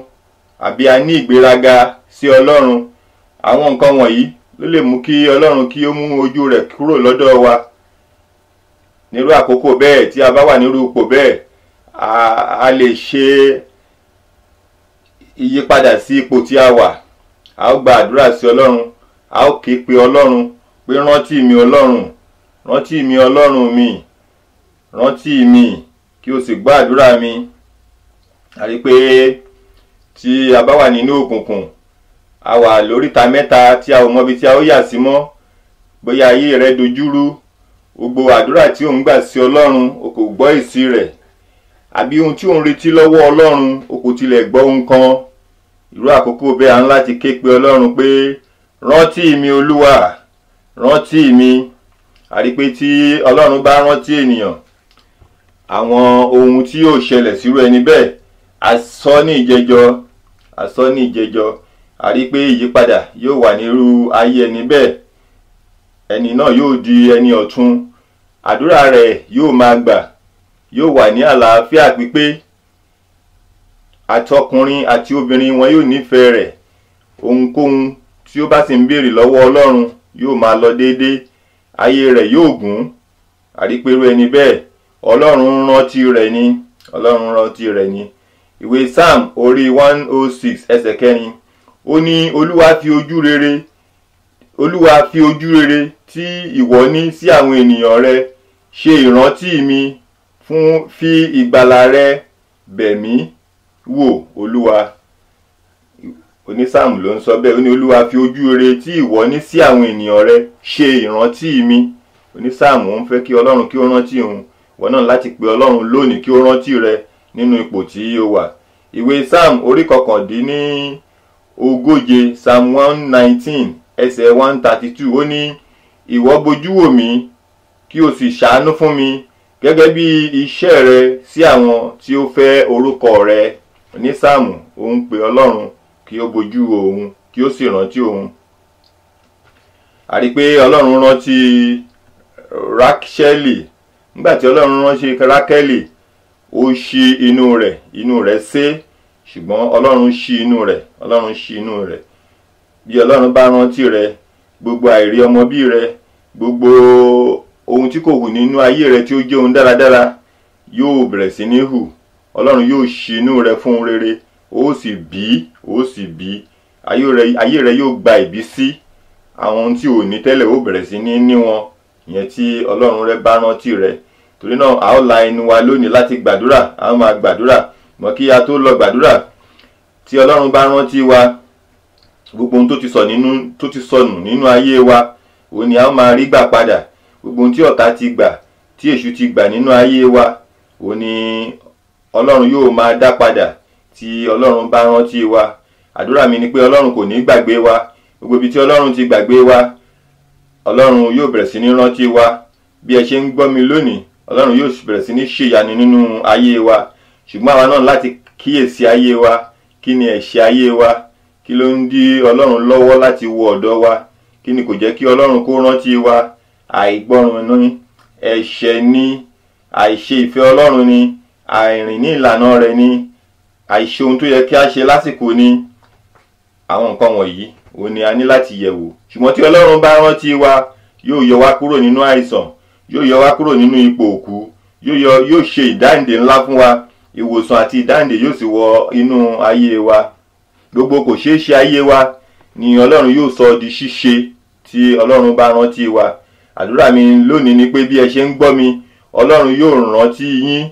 àbí a ní ìgbéraga sí Ọlọ́run. Àwọn nǹkan wọ̀nyí ló lè mú kí Ọlọ́run kí ó mú ojú rẹ̀ kúrò lọ́dọ̀ wa. Nírú àkókò bẹ́ẹ̀, tí a bá wà nírú ipò bẹ́ẹ̀, a lè ṣe ìyípadà sí ipò tí a wà. A ó gba àdúrà sí Ọlọ́run, a ó ké pe Ọlọ́run pé rántí mi Ọlọ́run, rántí mi Ọlọ́run mi, rántí mi kí o sì gbọ́ àdúrà mi. A rí pé tí a bá wà nínú òkùnkùn, a wà lóríta mẹ́ta tí a ò mọ ibi tí a ó yà sí mọ́, bóyá ayé rẹ dojúrú, gbogbo àdúrà tí ò ń gbà sí Ọlọ́run o kò gbọ́ èsì rẹ̀, àbí ohun tí ò ń retí lọ́wọ́ Ọlọ́run o kò tilẹ̀ gbọ́ ohun kan. Irú àkókò bẹ́ẹ̀ à ń láti ké pe Ọlọ́run pé rántí mi Olúwa, rántí mi. A rí pé tí Ọlọ́run bá rántí ènìyàn, àwọn ohun tí yóò ṣẹlẹ̀ sírú ẹni bẹ́ẹ̀ a sọ ní ìjẹjọ, a rí pé ìyípadà yóò wà nírú ayé ẹni bẹ́ẹ̀. Ẹni náà yóò di ẹni ọ̀tun, àdúrà rẹ̀ yóò máa gbà, yóò wà ní àlàáfíà pípé, àtọkùnrin àti obìnrin wọn yóò nífẹ̀ẹ́ rẹ̀. Ohunkóhun tí ó bá sì ń béèrè lọ́wọ́ Ọlọ́run yóò máa lọ déédéé, ayé rẹ̀ yóò gùn. A rí pé irú ẹni bẹ́ẹ̀ Ọlọ́run rántí rẹ̀ ni, Ọlọ́run rántí rẹ̀ ni. Ìwé Psalm orí 106 ẹsẹ̀ 4, ó ní Olúwa fi ojú rere tí ìwọ ní sí àwọn ènìyàn rẹ, ṣe ìrántí mi, fi ìgbàlà rẹ bẹ̀ mí wò Olúwa. Onísáàmù ló ń sọ bẹ́ẹ̀, ó ní Olúwa fi ojú rere tí ìwọ ní sí àwọn ènìyàn rẹ, ṣe ìrántí mi. Onísáàmù ń fẹ́ kí Ọlọ́run kí ó rántí òun. Ìwọ náà láti pe Ọlọ́run lónìí kí ó rántí rẹ nínú ipò tí ó wà. Ìwé Psalm orí 139, Psalm 119 ẹsẹ̀ 132, ó ní ìwọ bojú wò mí kí o sì ṣàánú fún mi gẹ́gẹ́ bí iṣẹ́ rẹ sí àwọn tí ó fẹ́ orúkọ rẹ. Onísáàmù ó ń pe Ọlọ́run kí ó bojú wo òun kí ó sì rántí òun. A rí pé Ọlọ́run rántí Rákẹ́lì. Nígbàtí Ọlọ́run rántí Rákẹ́lì, ó ṣí inú rẹ̀ sé, ṣùgbọ́n Ọlọ́run ṣí inú rẹ̀. Bí Ọlọ́run bá rántí rẹ, gbogbo àìrí ọmọ bí rẹ, gbogbo ohun tí kò hù nínú ayé rẹ tí ó jẹ́ ohun dáradára yóò bẹ̀rẹ̀ sí ní hù. Ọlọ́run yóò ṣí inú rẹ fún rere, ó sì bí. Ayé rẹ yóò gba ìbísí. Àwọn ohun tí ò ní tẹ́lẹ̀ ó bẹ̀rẹ̀ sí ní wọn, ìyẹn tí Ọlọ́run rẹ bá rántí rẹ. Torí náà a ó la ẹnu wa lónìí láti gbàdúrà, a ó máa gbàdúrà. Mọ̀ kí a tó lọ gbàdúrà, tí Ọlọ́run bá rántí wa, gbogbo ohun tó ti sọnù nínú ayé wa, òun ni a ó máa rí gbà padà. Gbogbo ohun tí ọ̀tá ti gbà, tí èṣù ti gbà nínú ayé wa, òun ni Ọlọ́run yóò máa dá padà tí Ọlọ́run bá rántí wa. Àdúrà mi ni pé Ọlọ́run kò ní gbàgbé wa. Gbogbo ibi tí Ọlọ́run ti gbàgbé wa, Ọlọ́run yóò bẹ̀rẹ̀ sí ní rántí wa. Bí ẹ ṣe ń gbọ́ mi lónìí, Ọlọ́run yóò bẹ̀rẹ̀ sí ní ṣèyanu nínú ayé wa. Ṣùgbọ́n àwa náà láti kíyèsí ayé wa. Kí ni ẹ̀ṣẹ̀ ayé wa? Kí ló ń dí Ọlọ́run lọ́wọ́ láti wo ọ̀dọ̀ wa? Kí ni kò jẹ́ kí Ọlọ́run kó rántí wa? Àìgbọràn ni, ẹ̀ṣẹ̀ ni, àìṣe ìfẹ́ Ọlọ́run ni, àìrìn ní ìlànà rẹ̀ ni, àìṣe ohun tó yẹ kí a ṣe lásìkò ni. Àwọn nǹkan wọ̀nyí òun ni a ní láti yẹ̀wò. Ṣùgbọ́n tí Ọlọ́run bá rántí wa, yóò yọ wá kúrò nínú àìsàn, yóò yọ wá kúrò nínú ipò òkú, yóò ṣe ìdáǹdè ńlá fún wa. Ìwòsàn àti ìdáǹdè yóò sì wọ inú ayé wa. Gbogbo kò ṣeé ṣe ayé wa ni Ọlọ́run yóò sọ di ṣíṣe tí Ọlọ́run bá rántí wa. Àdúrà mi lónìí ni pé bí ẹ ṣe ń gbọ́ mi, Ọlọ́run yóò rántí yín.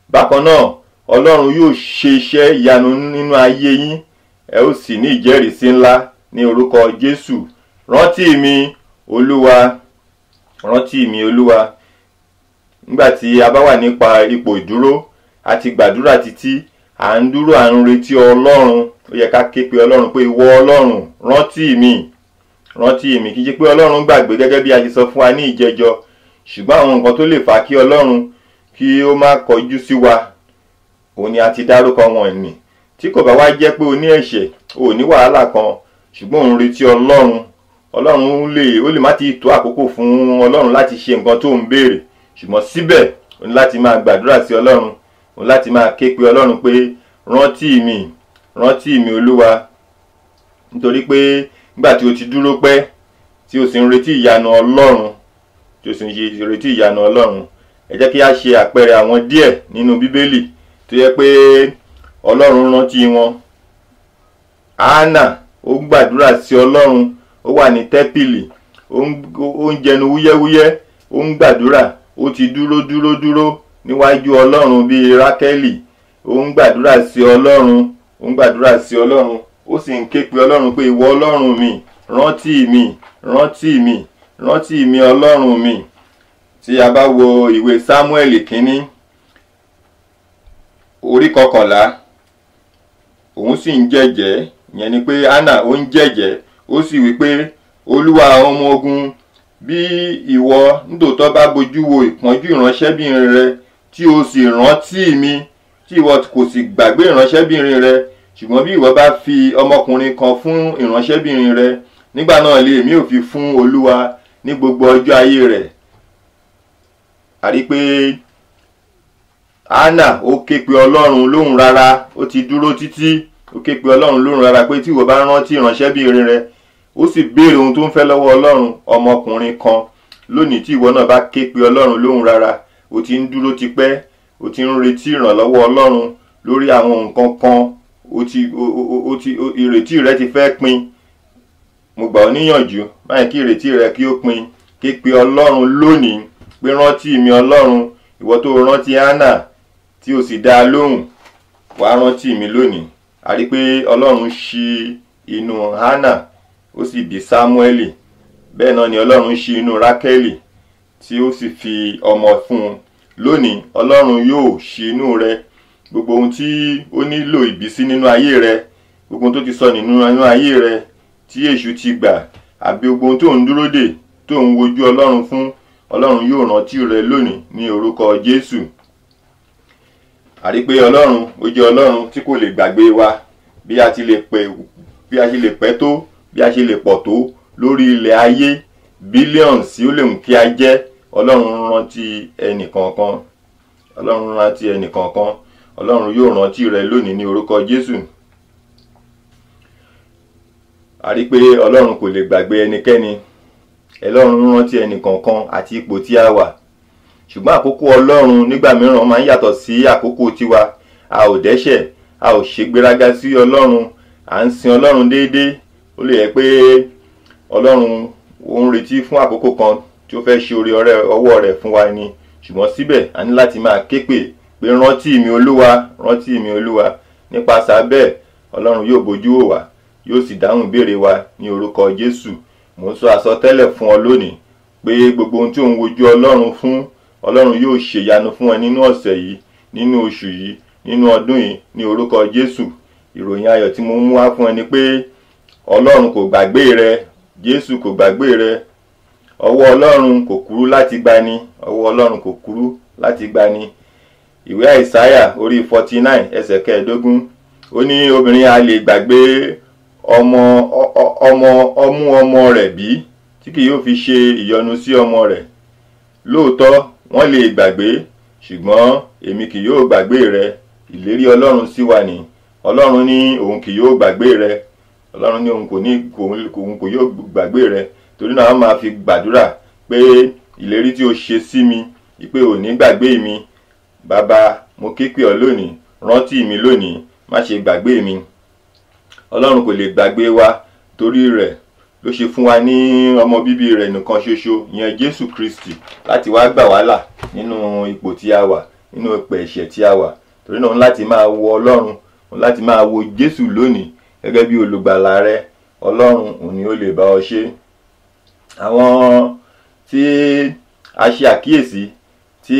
Bákan náà, Ọlọ́run yóò ṣe iṣẹ́ ìyanu nínú ayé yín. Ẹ ó sì ní ìjẹ́rìísí ńlá ní orúkọ Jésù. Rántí mi Olúwa, rántí mi Olúwa. Nígbà tí a bá wà nípa ipò ìdúró, a ti gbàdúrà títí, à ń dúró, à ń retí Ọlọ́run. Ó yẹ ká ké pe Ọlọ́run pé ìwọ Ọlọ́run rántí mi, kì í ṣe pé Ọlọ́run gbàgbé gẹ́gẹ́ bí a ṣe sọ fún wa ní ìjẹjọ. ṣùgbọ́n àwọn nǹkan tó lè fà kí Ọlọ́run kí ó má kọjú sí wa òun ni a ti dárúkọ wọn ní. Tí kò bá wá jẹ́ pé o ní ẹ̀ṣẹ̀, o ní wàhálà kan, ṣùgbọ́n òun retí Ọlọ́run, Ọlọ́run ó lè má ti tó àkókò fún Ọlọ́run láti ṣe nǹkan tó ń béèrè, ṣùgbọ́n síbẹ̀ o ní láti máa gbàdúrà sí Ọlọ́run, o ní láti máa ké pe Ọlọ́run pé rántí mi Olúwa, nítorí pé nígbà tí o ti dúró pẹ́ tí o sì ń retí ìyanu Ọlọ́run, ẹ jẹ́ kí a ṣe àpẹẹrẹ àwọn díẹ̀ nínú Bíbélì tó yẹ pé Ọlọ́run rántí wọn. Hánà ó gbàdúrà sí Ọlọ́run, ó wà ní tẹ́pìlì, ó ń jẹnu wúyẹ́wúyẹ́, ó ń gbàdúrà, ó ti dúró níwájú Ọlọ́run bíi Rákẹ́lì, ó ń gbàdúrà sí Ọlọ́run, ó sì ń ké pe Ọlọ́run pé ìwọ Ọlọ́run mi, rántí mi Ọlọ́run mi. Tí a bá wo ìwé Sámúẹ́lì kínní orí 11, òun sì ń jẹ́jẹ́, ìyẹn ni pé Hánà ó ń jẹ́jẹ́, ó sì wí pé Olúwa àwọn ọmọ ogun, bí ìwọ nítòótọ́ bá bojú wo ìpọ́njú ìránṣẹ́bìnrin rẹ tí o sì rántí mi, tí ìwọ kò sì gbàgbé ìránṣẹ́bìnrin rẹ, ṣùgbọ́n bí ìwọ bá fi ọmọkùnrin kan fún ìránṣẹ́bìnrin rẹ, nígbà náà lè èmi ò fi fún Olúwa ní gbogbo ọjọ́ ayé rẹ̀. A rí pé Hánà ó ké pe Ọlọ́run lóhùn rárá, ó ti dúró títí, ó ké pe Ọlọ́run lóhùn rárá pé tí ìwọ bá rántí ìránṣẹ́bìnrin rẹ, ó sì béèrè ohun tó ń fẹ́ lọ́wọ́ Ọlọ́run, ọmọkùnrin kan. Lónìí tí ìwọ náà bá ké pe Ọlọ́run lóhùn rárá, ó ti ń dúró tipẹ́, ó ti ń retí ìrànlọ́wọ́ Ọlọ́run lórí àwọn nǹkan kan, ìrètí rẹ ti fẹ́ pin. Mo gbà ọ́ níyànjú, má yẹ kí ìrètí rẹ kí ó pin. Ké pe Ọlọ́run lónìí pé rántí mi Ọlọ́run, ìwọ tó rántí Hánà tí ó sì dá a lóhùn, wàá rántí mi lónìí. A rí pé Ọlọ́run ṣí inú Hánà, ó sì bí Sámúẹ́lì. Bẹ́ẹ̀ náà ni Ọlọ́run ṣí inú Rákẹ́lì tí ó sì fi ọmọ fún un. Lónìí Ọlọ́run yóò ṣí inú rẹ. Gbogbo ohun tí ó nílò ìbísí nínú ayé rẹ, gbogbo ohun tó ti sọ nínú ayé rẹ tí èṣù ti gbà, àbí gbogbo ohun tó ń dúró dè, tó ń wojú Ọlọ́run fún, Ọlọ́run yóò rántí rẹ lónìí ní orúkọ Jésù. A rí pé Ọlọ́run ó jẹ́ Ọlọ́run tí kò lè gbàgbé wa. Bí a ṣe lè pẹ́ tó, bí a ṣe lè pọ̀ tó lórí ilẹ̀ ayé, bílíọ̀nù sí ó lè mú kí a jẹ́, Ọlọ́run rántí ẹnìkọ̀ọ̀kan. Ọlọ́run yóò rántí rẹ lónìí ní orúkọ Jésù. A rí pé Ọlọ́run kò lè gbàgbé ẹnikẹ́ni. Ọlọ́run rántí ẹnìkọ̀ọ̀kan àti ipò tí a wà. Ṣùgbọ́n àkókò Ọlọ́run nígbà mìíràn máa ń yàtọ̀ sí àkókò tiwa. A ò dẹ́ṣẹ̀, a ò ṣègbéraga sí Ọlọ́run, à ń sin Ọlọ́run déédéé. Ó lè yẹ pé Ọlọ́run ó ń retí fún àkókò kan tí ó fẹ́ ṣe oore ọwọ́ rẹ̀ fún wa ni. Ṣùgbọ́n síbẹ̀ a ní láti máa ké pè pé rántí mi Olúwa. Nípasẹ̀ bẹ́ẹ̀ Ọlọ́run yóò bójú wò wá, yóò sì dáhùn ìbéèrè wa ní orúkọ Jésù. Mo ń sọ àsọtẹ́lẹ̀ fún ọ lónìí pé gbogbo ohun tí ò ń wojú Ọlọ́run fún, Ọlọ́run yóò ṣèyanu fún ẹ nínú ọ̀sẹ̀ yìí, nínú oṣù yìí, nínú ọdún yìí ní orúkọ Jésù. Ìròyìn ayọ̀ tí mo mú wá fún ẹ ni pé Ọlọ́run kò gbàgbé rẹ, Jésù kò gbàgbé rẹ. Ọwọ́ Ọlọ́run kò kúrú láti gbani. Ìwé Àìsáyà orí 49 ẹsẹ̀ 15, ó ní obìnrin a lè gbàgbé ọmọ rẹ̀ bí, tí kì yóò fi ṣe ìyọnu sí ọmọ rẹ̀. Lóòótọ́ wọ́n lè gbàgbé, ṣùgbọ́n èmi kì yóò gbàgbé rẹ. Ìlérí Ọlọ́run sí wa ni. Ọlọ́run ní òun kì yóò gbàgbé rẹ. Ọlọ́run ní òun kò yóò gbàgbé rẹ. Torí náà a máa fi gbàdúrà pé ìlérí tí o ṣe sí mi, pé ò ní gbàgbé mi. Bàbá, mo ké pè ọ́ lónìí, rántí mi lónìí, má ṣe gbàgbé mi. Ọlọ́run kò lè gbàgbé wa, torí rẹ̀ ló ṣe fún wa ní ọmọ bíbí rẹ̀ nìkan ṣoṣo, ìyẹn Jésù Kristi, láti wá gbà wá là nínú ipò tí a wà, nínú ipò ẹ̀ṣẹ̀ tí a wà. Torí náà láti máa wo Ọlọ́run, láti máa wo Jésù lónìí gẹ́gẹ́ bí olùgbàlà rẹ. Ọlọ́run òun ni ó lè bá ọ ṣe. Àwọn tí a ṣe àkíyèsí tí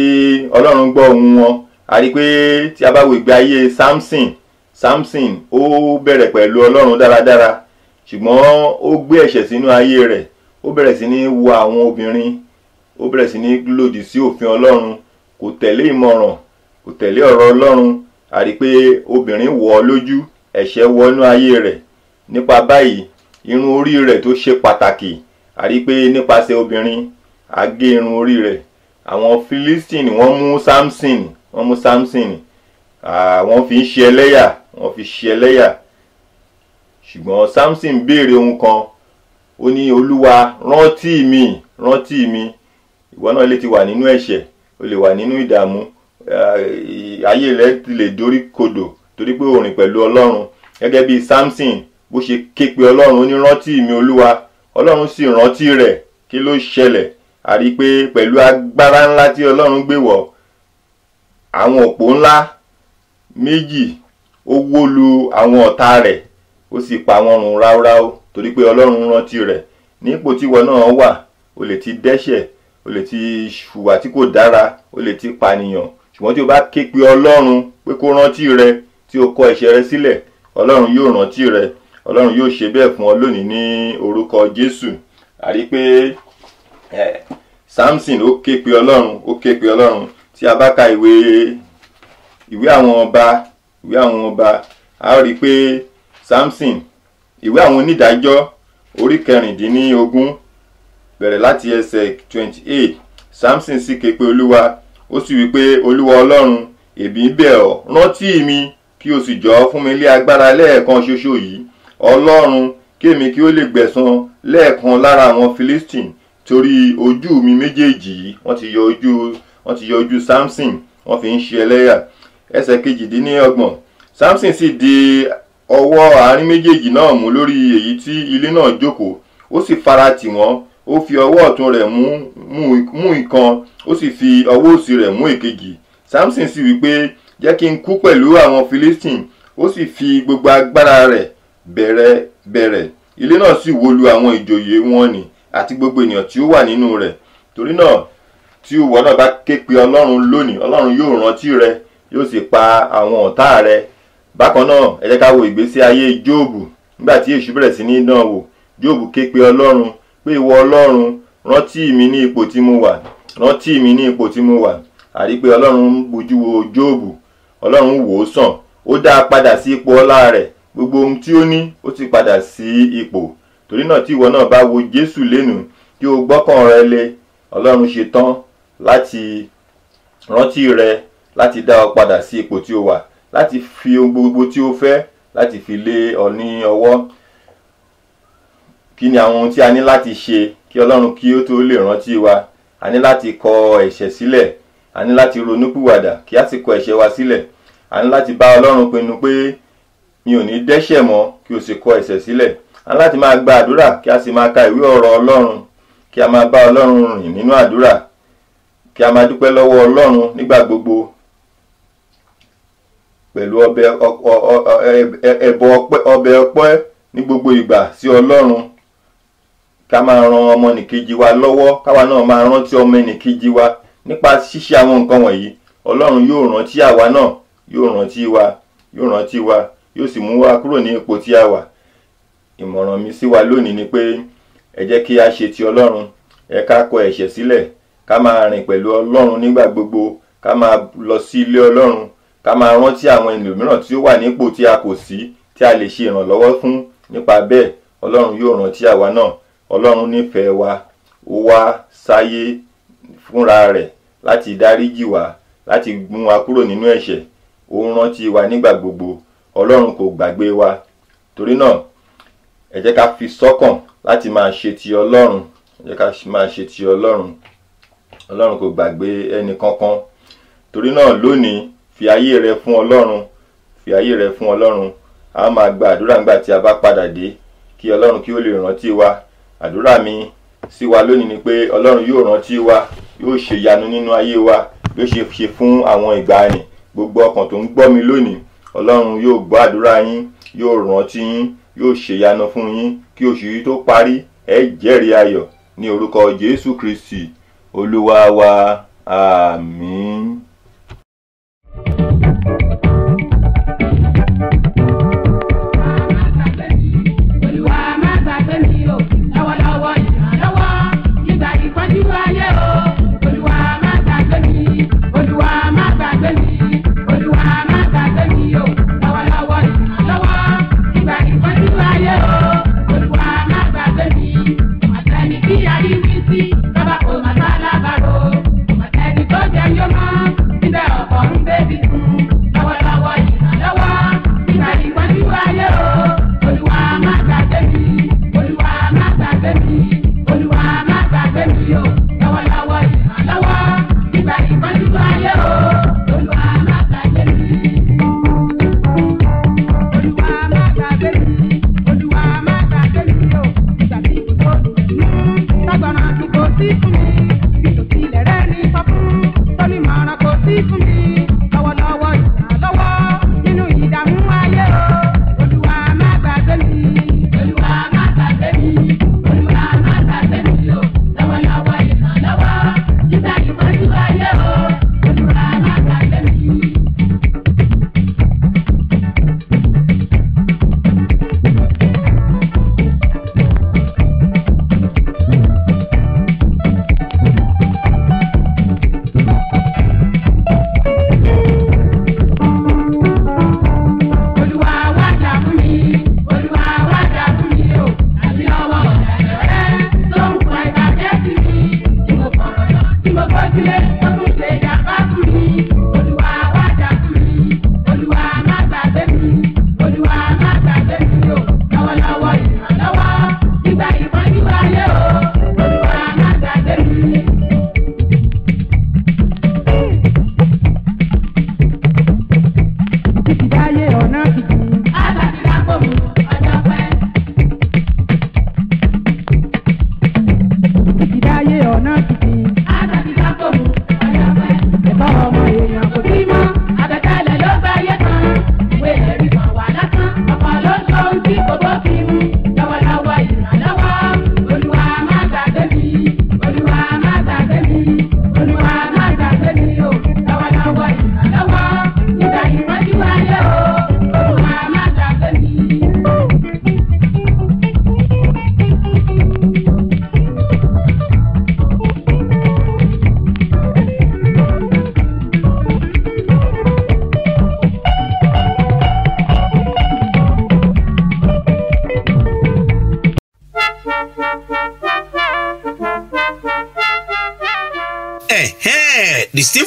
Ọlọ́run gbọ́ ohùn wọn, a rí pé tí a bá wo ìgbé ayé Samson ó bẹ̀rẹ̀ pẹ̀lú Ọlọ́run dáradára, ṣùgbọ́n ó gbé ẹ̀ṣẹ̀ sínú ayé rẹ̀. Ó bẹ̀rẹ̀ sí ní wo àwọn obìnrin, ó bẹ̀rẹ̀ sí ní lòdì sí òfin Ọlọ́run, kò tẹ̀lé ìmọ̀ràn, kò tẹ̀lé ọ̀rọ̀ Ọlọ́run. A rí pé obìnrin wọ̀ ọ́ lójú, ẹ̀ṣẹ̀ wọnú ayé rẹ̀. Nípa báyìí irun orí rẹ̀ tó ṣe pàtàkì, a rí pé nípasẹ̀ obìnrin a gé irun orí rẹ̀. Àwọn Philistine wọ́n mú Samson, wọ́n fi ń ṣe ẹlẹ́yà, wọ́n fi ṣe ẹlẹ́yà. Ṣùgbọ́n Samson béèrè ohun kan, ó ní Olúwa rántí mi, rántí mi. Ìwọ náà lè ti wà nínú ẹ̀ṣẹ̀, o lè wà nínú ìdààmú, ayé rẹ̀ ti lè dorí kodò torí pé o rìn pẹ̀lú Ọlọ́run. Gẹ́gẹ́ bí Samson bó ṣe ké pe Ọlọ́run, ó ní rántí mi Olúwa. Ọlọ́run sì rántí rẹ̀. Kí ló ṣẹlẹ̀? A rí pé pẹ̀lú agbára ńlá tí Ọlọ́run gbé wọ̀, àwọn òpó ńlá méjì ó wó lu àwọn ọ̀tá rẹ̀, ó sì pa wọ́n run ráúráú torí pé Ọlọ́run rántí rẹ̀. Ní ipò tí ìwọ náà wà, o lè ti dẹ́ṣẹ̀, o lè ti hùwà tí kò dára, o lè ti pànìyàn. Ṣùgbọ́n tí o bá ké pe Ọlọ́run pé kó rántí rẹ, tí o kọ ẹ̀ṣẹ̀ rẹ sílẹ̀, Ọlọ́run yóò rántí rẹ. Ọlọ́run yóò ṣe bẹ́ẹ̀ fún ọ lónìí ní orúkọ Jésù. A rí pé Samson ó ké pe Ọlọ́run, ó ké pe Ọlọ́run. Tí a bá ka ìwé àwọn ọba, a rí pé Samson, ìwé àwọn onídàájọ́ orí 16 bẹ̀rẹ̀ láti ẹsẹ̀ 28. Samson sì ké pe Olúwa, ó sì wí pé Olúwa Ọlọ́run, èmi bẹ̀ ọ́, rántí mi kí o sì jọ̀ọ́ fún mi lé agbára lẹ́ẹ̀kan ṣoṣo yìí. Ọlọ́run, kémi kí ó lè gbẹ̀san lẹ́ẹ̀kan lára àwọn Philistine, torí ojú mi méjèèjì yìí wọ́n ti yọ ojú Samson, wọ́n fi ń ṣe ẹlẹ́yà. Ẹsẹ̀ 28. Samson sì di ọwọ́ àárín méjèèjì náà mú lórí èyí tí ilé náà jókòó, ó sì fara tì wọ́n. Ó fi ọwọ́ ọ̀tún rẹ̀ mú ìkan, ó sì fi ọwọ́ òsì rẹ̀ mú èkejì. Samson sì wí pé jẹ́ kí n kú pẹ̀lú àwọn Philistine. Ó sì fi gbogbo agbára rẹ̀ bẹ̀rẹ̀. Ilé náà sì wó lu àwọn ìjòyè wọn nì àti gbogbo ènìyàn tí ó wà nínú rẹ̀. Torí náà tí ìwọ náà bá ké pe Ọlọ́run lónìí, Ọlọ́run yóò rántí rẹ, yóò sì pa àwọn ọ̀tá rẹ. Bákan náà ẹ jẹ́ ká wo ìgbésí ayé Jóòbù. Nígbà tí èṣù bẹ̀rẹ̀ sí ní dán wò, Jóòbù ké pe Ọlọ́run pé ìwọ Ọlọ́run, rántí mi ní ipò tí mo wà, rántí mi ní ipò tí mo wà. A rí pé Ọlọ́run bójú wo Jóòbù, Ọlọ́run wò ó sàn, ó dá a padà sí ipò ọlá rẹ̀. Gbogbo ohun tí ó ní ó sì padà sí ipò. Torí náà tí ìwọ náà bá wo Jésù lénìí, kí o gbọ́kàn rẹ lé, Ọlọ́run ṣe tán láti rántí rẹ, láti dá ọ padà sí ipò tí o wà, láti fi ohun gbogbo tí o fẹ́ láti fi lé ọ ní ọwọ́. Kí ni àwọn ohun tí a ní láti ṣe kí Ọlọ́run kí ó tó lè rántí wa? A ní láti kọ ẹ̀ṣẹ̀ sílẹ̀, a ní láti ronúpìwàdà kí a sì kọ ẹ̀ṣẹ̀ wa sílẹ̀. A ní láti bá Ọlọ́run pinnu pé mi ò ní dẹ́ṣẹ̀ mọ́, kí o sì kọ ẹ̀ṣẹ̀ sílẹ̀. A ní láti máa gba àdúrà kí a sì máa ka ìwé ọ̀rọ̀ Ọlọ́run, kí a máa bá Ọlọ́run rìn nínú àdúrà, kí a máa dúpẹ́ lọ́wọ́ Ọlọ́run nígbà gbogbo pẹ̀lú ọbẹ̀ ọpẹ́ ní gbogbo ìgbà sí Ọlọ́run. Ká máa ran ọmọnìkejì wa lọ́wọ́, káwa náà máa rántí ọmọnìkejì wa. Nípa ṣíṣe àwọn nǹkan wọ̀nyí, Ọlọ́run yóò rántí àwa náà, yóò rántí wa, yóò sì mú wa kúrò ní ipò tí a wà. Ìmọ̀ràn mi sí wa lónìí ni pé ẹ jẹ́ kí a ṣe ti Ọlọ́run, ẹ ká kọ ẹ̀ṣẹ̀ sílẹ̀, ká máa rìn pẹ̀lú Ọlọ́run nígbà gbogbo, ká máa lọ sí ilé Ọlọ́run, ká máa rántí àwọn ẹlòmíràn tí ó wà nípò tí a kò sí, tí a lè ṣe ìrànlọ́wọ́ fún. Nípa bẹ́ẹ̀ Ọlọ́run yóò rántí àwa náà. Ọlọ́run nífẹ̀ẹ́ wa, ó wá sáyé fúnra rẹ̀ láti dáríjì wá, láti mú wa kúrò nínú ẹ̀ṣẹ̀. Ó ń rántí wa nígbà gbogbo. Ọlọ́run kò gbàgbé wa. Torí náà ẹ jẹ́ ká fi sọ́kàn láti máa ṣe ti Ọlọ́run, ẹ jẹ́ ká máa ṣe ti Ọlọ́run. Ọlọ́run kò gbàgbé ẹni kankan. Torí náà lónìí fi ayé rẹ fún Ọlọ́run, fi ayé rẹ fún Ọlọ́run. A máa gba àdúrà nígbà tí a bá padà dé, kí Ọlọ́run kí ó lè rántí wa. Àdúrà mi sí wa lónìí ni pé Ọlọ́run yóò rántí wa, yóò ṣe ìyanu nínú ayé wa, yóò ṣe fún àwọn ìgbàanì. Gbogbo ọkàn tó ń gbọ́ mi lónìí, Ọlọ́run yóò gbọ́ àdúrà yín, yóò rántí yín, yóò ṣe ìyanu fún yín. Kí oṣù yìí tó parí, ẹ jẹ́rìí ayọ̀ ní orúkọ Jésù Kristi Olúwa wa. Àmín. Olúwa má gbàgbé mi o, lọ́wọ́lọ́wọ́ ìrànlọ́wọ́ nígbà ìpọ́njú ayé o.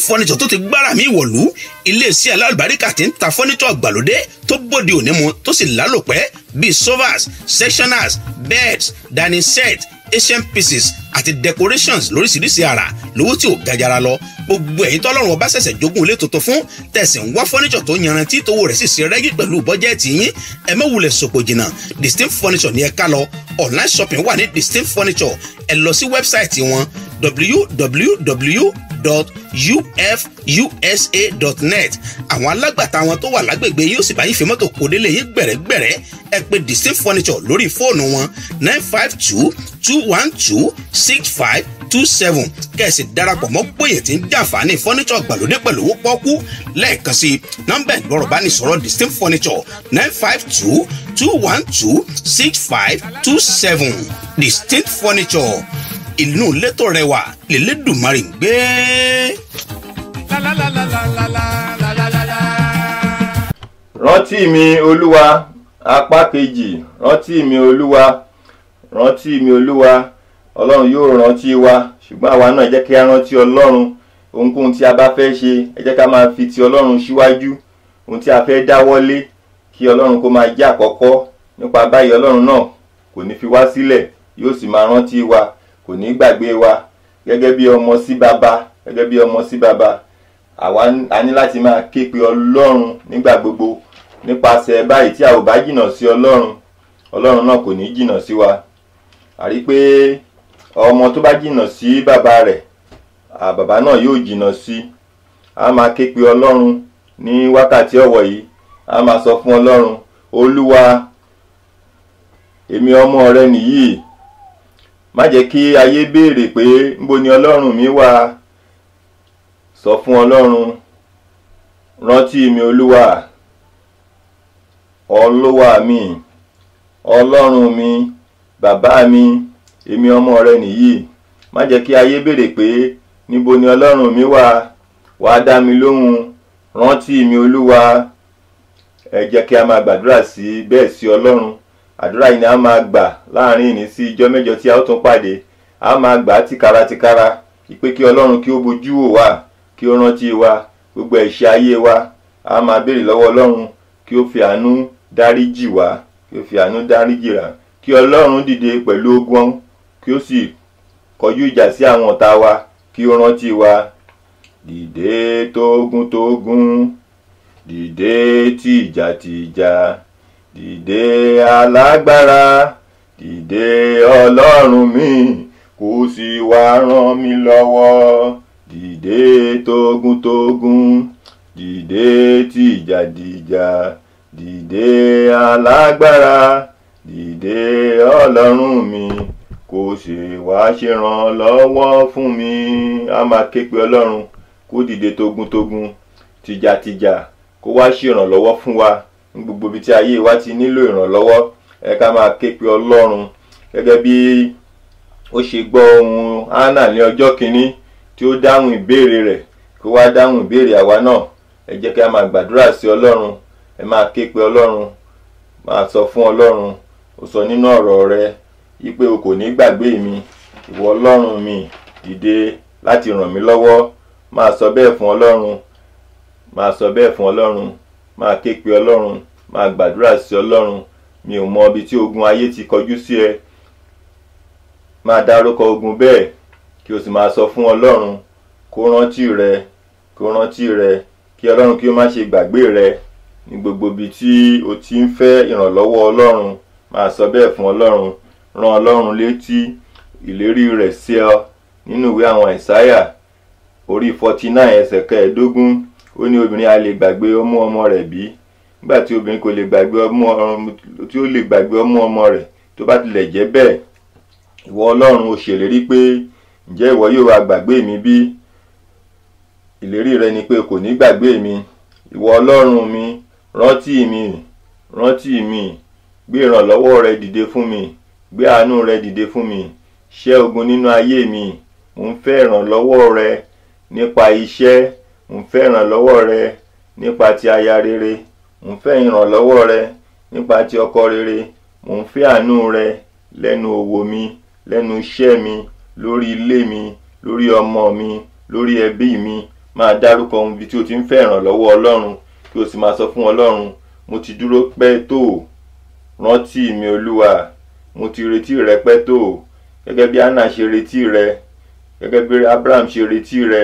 furniture tó ti gbára mi wọ̀lú iléeṣẹ́ alálùbáríkà tí ń ta furniture àgbàlódé tó bóde òní mu tó sì lálòpẹ́ bíi sofas sectionals beds dining set asian pieces àti decorations lóríṣiríṣi àrà lówó tí ò gajara lọ. gbogbo ẹ̀yin tọ́lọ́run ọba ṣẹ̀ṣẹ̀ jogún ilé tuntun fún tẹ̀sí ń wá furniture tó yanrantí tówó rẹ̀ sì ṣe rẹ́gí pẹ̀lú bọ́jẹ́ẹ̀tì yín ẹ má wulẹ̀ sòpò jìnnà Distinct Furniture ní ẹ ká lọ. Online shopping wà ní Distinct Furniture. Ẹ lọ sí wẹ́bsáìtì wọn www.ufusa.net. àwọn alágbàtà wọn tó wà lágbègbè yóò sì bá yín fi mọ́tò kó délé yín gbẹ̀rẹ́gbẹ̀rẹ́. ẹ pè Distinct Furniture lórí fóònù wọn 952-212-6527 kẹ̀sì darapọ̀ mọ́ gbòye tí ń jàǹfààní furniture àgbàlódé pẹ̀lú owó pọ́ọ́kú. lẹ́ẹ̀kan sí nọ́mbà ìgbọ̀rọ̀ bá ní sọ̀rọ̀ Distinct Furniture 952-212-6527. Distinct Furniture inú létò rẹwà lélẹ́dùmarè ń gbé. rántí mi olúwa apá kejì. rántí mi olúwa, rántí mi olúwa. ọlọ́run yóò rántí wa, ṣùgbọ́n àwa náà jẹ́ kí a rántí ọlọ́run. ohunkóhun tí a bá fẹ́ ṣe ẹ jẹ́ ká máa fi ti ọlọ́run síwájú. ohun tí a fẹ́ dáwọ́lé kí ọlọ́run kó máa jẹ́ àkọ́kọ́. nípa báyìí ọlọ́run náà kò ní fi wá sílẹ̀, yóò sì máa rántí wa, kò ní gbàgbé wa. gẹ́gẹ́ bí ọmọ sí baba, gẹ́gẹ́ bí ọmọ sí baba, àwa a ní láti máa ké pe ọlọ́run nígbà gbogbo. nípasẹ̀ báyìí tí a ò bá jìnnà sí ọlọ́run, ọlọ́run náà kò ní jìnnà sí wa. a rí pé ọmọ tó bá jìnnà sí bàbá rẹ̀, bàbá náà yóò jìnnà sí. a máa ké pe ọlọ́run ní wákàtí ọ̀wọ̀ yìí. a máa sọ fún ọlọ́run, olúwa èmi ọmọ rẹ nìyí. má jẹ́ kí ayé béèrè pé níbo ni ọlọ́run mi wà. sọ fún ọlọ́run, rántí mi olúwa, olúwa mi, ọlọ́run mi, bàbá mi, èmi ọmọ rẹ nìyí. má jẹ́ kí ayé béèrè pé níbo ni ọlọ́run mi wà. wàá dá mi lóhùn, rántí mi olúwa. ẹ jẹ́ kí a máa gbàdúrà sí bẹ́ẹ̀ sí ọlọ́run. àdúrà yìí ni a máa gbà láàrin ìní sí ijọ́ mẹ́jọ tí a ó tún pàdé. a máa gbà á tìkára ìpè kí ọlọ́run kí ó bojú wò wá, kí ó rántí wa, gbogbo ẹ̀ṣẹ̀ ayé wa. a máa béèrè lọ́wọ́ ọlọ́run kí ó fi àánú dáríjì wá, kí ó fi àánú dáríjì rà. kí ọlọ́run dìde pẹ̀lú ogun, kí ó sì kọjú ìjà sí àwọn ọ̀tá wa, kí ó rántí wa. dìde tógun, dìde tìjàtìjà, dìde alágbára, dìde ọlọ́run mi, kó sì wá ràn mí lọ́wọ́. dìde tógun, dìde tìjàtìjà, dìde alágbára, dìde ọlọ́run mi, kó sì wá ṣèrànlọ́wọ́ fún mi. a máa ké pe ọlọ́run kó dìde tógun, tìjàtìjà, kó wá ṣèrànlọ́wọ́ fún wa ní gbogbo ibi tí ayé wa ti nílò ìrànlọ́wọ́. ẹ ká máa ké pe ọlọ́run gẹ́gẹ́ bí ó ṣe gbọ́ ohùn Hánà ní ọjọ́ kìíní tí ó dáhùn ìbéèrè rẹ̀, kó wá dáhùn ìbéèrè àwa náà. ẹ jẹ́ kí a máa gbàdúrà sí ọlọ́run. ẹ máa ké pe ọlọ́run, máa sọ fún ọlọ́run. ó sọ nínú ọ̀rọ̀ rẹ̀ wípé o kò ní gbàgbé mi, ìwọ ọlọ́run mi, dìde láti ràn mí lọ́wọ́. máa sọ bẹ́ẹ̀ fún ọlọ́run, máa sọ bẹ́ẹ̀ fún ọlọ́run. máa ké pe ọlọ́run, máa gbàdúrà sí ọlọ́run. mi ò mọ ibi tí ogun ayé ti kọjú sí ẹ. máa dárúkọ ogun bẹ́ẹ̀ kí o sì máa sọ fún ọlọ́run kó rántí rẹ, kó rántí rẹ, kí ọlọ́run kí ó má ṣe gbàgbé rẹ ní gbogbo ibi tí o ti ń fẹ́ ìrànlọ́wọ́ ọlọ́run. máa sọ bẹ́ẹ̀ fún ọlọ́run. rán ọlọ́run létí ìlérí rẹ̀ sí ọ nínú ìwé àwọn Àìsáyà orí 49 ẹsẹ̀ 15. ó ní obìnrin a lè gbàgbé ọmú ọmọ rẹ̀ bí? nígbà tí obìnrin kò lè gbàgbé ọmú ọmọ rẹ̀, tó bá tilẹ̀ jẹ́ bẹ́ẹ̀, ìwọ ọlọ́run ó ṣèlérí pé ǹjẹ́ ìwọ yóò wá gbàgbé mi bí? ìlérí rẹ ni pé kò ní gbàgbé mi. ìwọ ọlọ́run mi, rántí mi, rántí mi. gbé ìrànlọ́wọ́ rẹ dìde fún mi, gbé àánú rẹ dìde fún mi. ṣẹ́ ogun nínú ayé mi. mo ń fẹ́ ìrànlọ́wọ́ rẹ nípa iṣẹ́. mo ń fẹ́ ìrànlọ́wọ́ rẹ nípa ti aya rere. mo ń fẹ́ ìrànlọ́wọ́ rẹ nípa ti ọkọ rere. mo ń fẹ́ àánú rẹ lẹ́nu òwò mi, lẹ́nu iṣẹ́ mi, lórí ilé mi, lórí ọmọ mi, lórí ẹbí mi. máa dárúkọ ohun ibi tí o ti ń fẹ́ ìrànlọ́wọ́ ọlọ́run kí o sì máa sọ fún ọlọ́run, mo ti dúró pẹ́ tó, rántí mi olúwa, mo ti retí rẹ pẹ́ tó, gẹ́gẹ́ bí Hánà ṣe retí rẹ, gẹ́gẹ́ bí Abraham ṣe retí rẹ,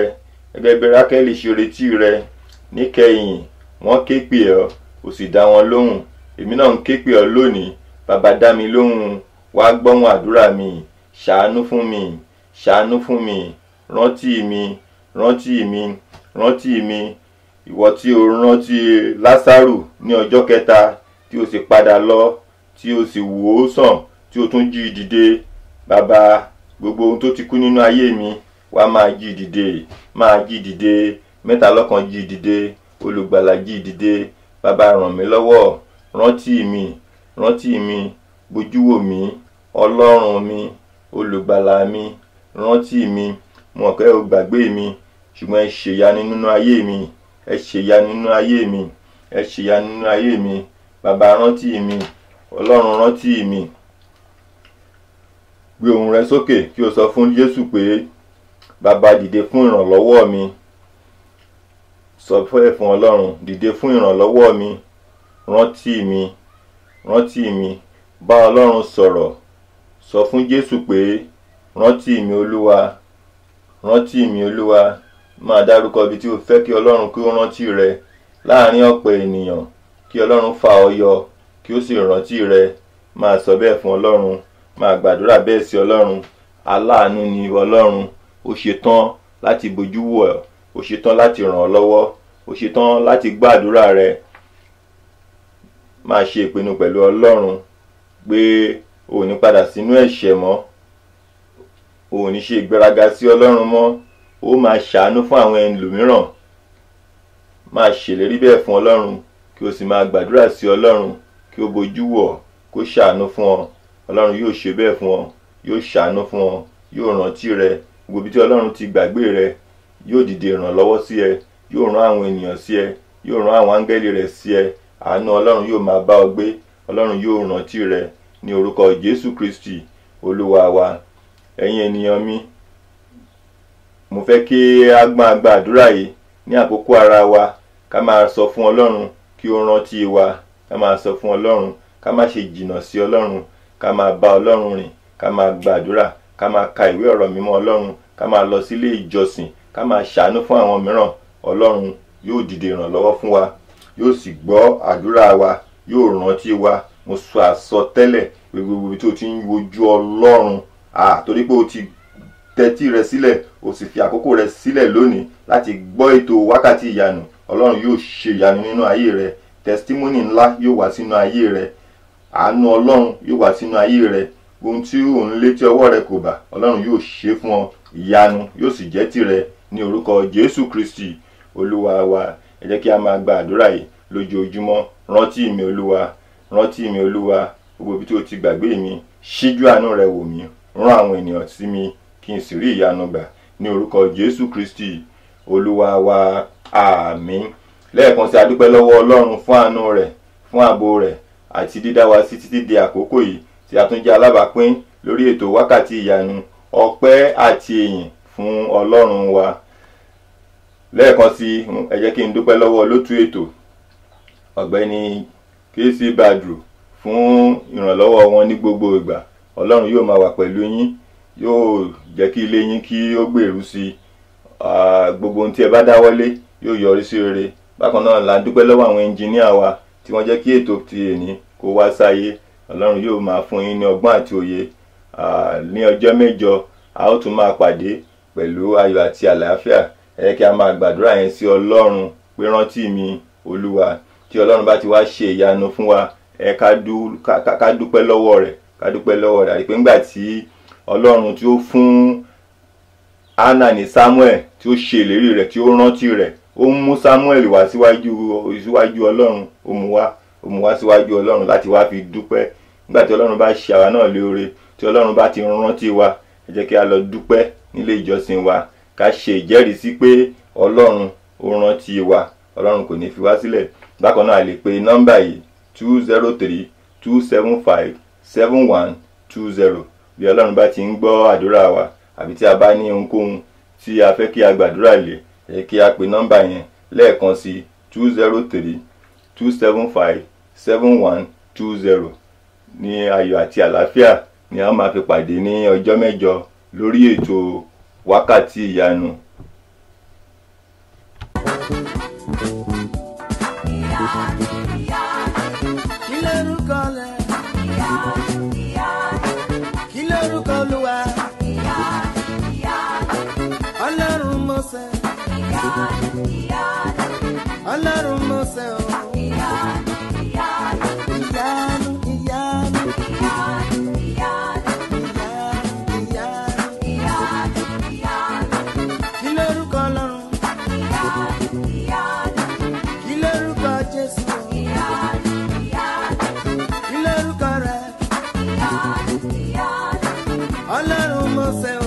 gẹ́gẹ́ bí Rákélì ṣe retí rẹ. Níkẹyìn wọ́n ké pè ọ́, o sì dá wọn lóhùn. Èmi náà ń ké pè ọ́ lónìí, bàbá dá mi lóhùn, wá gbọ́hùn àdúrà mi, ṣàánú fún mi, ṣàánú fún mi, rántí mi, rántí mi, rántí mi. Ìwọ tí o rántí Lásárù ní ọjọ́ kẹta tí o sì padà lọ, tí o sì wò ó sàn, tí o tún jí dìde. Bàbá, gbogbo ohun tó ti kú nínú ayé mi, wá máa jí dìde, máa jí dìde. Mẹ́ta lọ́kan jí dìde, olùgbàlà jí dìde. Bàbá ràn mí lọ́wọ́, rántí mi, rántí mi, bójú wò mí, ọlọ́run mi, olùgbàlà mi, rántí mi. Mo mọ̀ pé o gbàgbé mi, ṣùgbọ́n ẹ ṣèyanu nínú ayé mi, ẹ ṣèyanu nínú ayé mi, ẹ ṣèyanu nínú ayé mi. Bàbá rántí mi, ọlọ́run rántí mi. Gbé ohùn rẹ sókè kí o sọ fún Jésù pé, bàbá dìde fún ìrànlọ́wọ́ mi. Sọ fún ọlọ́run, dìde fún ìrànlọ́wọ́ mi, rántí mi, rántí mi. Bá ọlọ́run sọ̀rọ̀, sọ fún Jésù pé, rántí mi olúwa, rántí mi olúwa. Máa dárúkọ ibi tí o fẹ́ kí ọlọ́run kí ó rántí rẹ láàrin ọ̀pọ̀ ènìyàn, kí ọlọ́run fà ọ́ yọ, kí ó sì rántí rẹ. Máa sọ bẹ́ẹ̀ fún ọlọ́run, máa gbàdúrà bẹ́ẹ̀ sí ọlọ́run. Aláàánú ni ọlọ́run, ó ṣetán láti bójú wò ọ́, ó ṣetán láti ràn ọ́ lọ́wọ́, ó ṣetán láti gbàdúrà rẹ. Máa ṣe ìpinnu pẹ̀lú ọlọ́run pé o ò ní padà sínú ẹ̀ṣẹ̀ mọ́, o ò ní ṣe ìgbéraga sí ọlọ́run mọ́, ó máa ṣàánú fún àwọn ẹlòmíràn. Máa ṣèlérí bẹ́ẹ̀ fún ọlọ́run, kí o sì máa gbàdúrà sí ọlọ́run kí ó bójú wò ọ́, kó ṣàánú fún ọ. Ọlọ́run yóò ṣe bẹ́ẹ̀ fún ọ, yóò ṣàánú fún ọ, yóò rántí rẹ. Gbogbo ibi tí ọlọ́run ti gbàgbé rẹ, yóò dìde ìrànlọ́wọ́ sí ẹ, yóò rán àwọn ènìyàn sí ẹ, yóò rán àwọn áńgẹ́lì rẹ̀ sí ẹ. Àánú ọlọ́run yóò máa bá ọ gbé, ọlọ́run yóò rántí rẹ ní orúkọ Jésù Kristi olúwa wa. Ẹ̀yin ènìyàn mi, mo fẹ́ kí a máa gba àdúrà yìí ní àkókò ara wa. Ká máa sọ fún ọlọ́run kí ó rántí wa, ká máa sọ fún ọlọ́run, ká má ṣe jìnnà sí ọlọ́run, ká máa bá ọlọ́run rìn, ká máa gbàdúrà, ká máa ka ìwé ọ̀rọ̀ mímọ́ ọlọ́run, ká máa lọ sílé ìjọsìn, ká máa ṣàánú fún àwọn mìíràn. Ọlọ́run yóò dìde ìrànlọ́wọ́ fún wa, yóò sì gbọ́ àdúrà wa, yóò rántí wa. Mo sọ àsọtẹ́lẹ̀ pé gbogbo ibi tí o ti ń wojú ọlọ́run, torí pé o ti tẹ́tí rẹ sílẹ̀, o sì fi àkókò rẹ sílẹ̀ lónìí láti gbọ́ ètò wákàtí ìyanu. Ọlọ́run yóò ṣe ìyanu nínú ayé rẹ, testimony ńlá yóò wá sínú ayé rẹ, àánú ọlọ́run yóò wá sínú ayé rẹ. Ohun tí ò ń lé tí ọwọ́ rẹ kò bá, ọlọ́run yóò ṣe fún ọ, ìyanu yóò sì jẹ́ tìrẹ ní orúkọ Jésù Kristi olúwa wa. Ẹ jẹ́ kí a máa gba àdúrà yìí lójoojúmọ́. Rántí mi olúwa, rántí mi olúwa, gbogbo ibi tí o ti gbàgbé mi, ṣíjú àánú rẹ wò mí, rán àwọn ènìyàn sí mi, kí n sì rí ìyanu gbà ní orúkọ Jésù Kristi olúwa wa. Àmín. Lẹ́ẹ̀kan sí a dúpẹ́ lọ́wọ́ ọlọ́run fún àánú rẹ̀, fún ààbò rẹ̀ àti dídá wa sí títí di àkókò yìí tí a tún jẹ́ alábàápín lórí ètò wákàtí ìyanu. Ọpẹ́ àti ìyìn fún ọlọ́run wa. Lẹ́ẹ̀kan sí ẹ jẹ́ kí n dúpẹ́ lọ́wọ́ olótú ètò ọ̀gbẹ́ni KC Badru fún ìrànlọ́wọ́ wọn ní gbogbo ìgbà. Ọlọ́run yóò máa wà pẹ̀lú yín, yóò jẹ́ kí ilé yín kí ó gbèrú sí. Gbogbo ohun tí ẹ bá dáwọ́lé yóò yọrí sí rere. Bákan náà la dúpẹ́ lọ́wọ́ àwọn ẹnjìníà wa tí wọ́n jẹ́ kí ètò ti èní kó wá sáyé. Ọlọ́run yóò máa fún yín ní ọgbọ́n àti òye. Ní ọjọ́ mẹ́jọ a ó tún máa pàdé pẹ̀lú ayọ̀ àti àlàáfíà. Ẹ jẹ́ kí a máa gbàdúrà yẹn sí ọlọ́run pé rántí mi olúwa. Tí ọlọ́run bá ti wá ṣe ìyanu fún wa, ká dúpẹ́ lọ́wọ́ rẹ̀, ká dúpẹ́ lọ́wọ́ rẹ̀. Àdìpé ńgbà tí ọlọ́run tí ó fún Hánà ní Samuel, tí ó ṣe ìlérí rẹ̀, tí ó rántí rẹ̀, ó mú Samuel wá síwájú ọlọ́run, ó mú wá síwájú ọlọ́run láti wá fi dúpẹ́. Nígbà tí ọlọ́run bá ṣe àwa náà lóore, tí ọlọ́run bá ti rántí wa, ẹ jẹ́ kí a lọ dúpẹ́ nílé ìjọsìn wa, ká ṣe ìjẹ́rìísí pé ọlọ́run ó rántí wa, ọlọ́run kò ní fi wá sílẹ̀. Bákan náà a lè pe nọ́mbà yìí 203-275-7120 bí ọlọ́run bá ti ń gbọ́ àdúrà wa, àbí tí a bá ní ohunkóhun tí a fẹ́ kí a gbàdúrà lé, kí a pe nọ́mbà yẹn lẹ́ẹ̀kan sí 203-275-7120. ní ayọ̀ àti àlàáfíà ni a máa fi pàdé ní ọjọ́ mẹ́jọ lórí ètò wákàtí ìyanu. Kí lorúkọ Olúwa? Ọlọ́run Mósè. Ọlọ́run Mósè o. Ìyanu, ìyanu, ìyanu, ìyanu, ìyanu, ìyanu. Kí lorúkọ Ọlọ́run? Kí lorúkọ Jésù? Kí lorúkọ rẹ̀? Ọlọ́run Mósè o.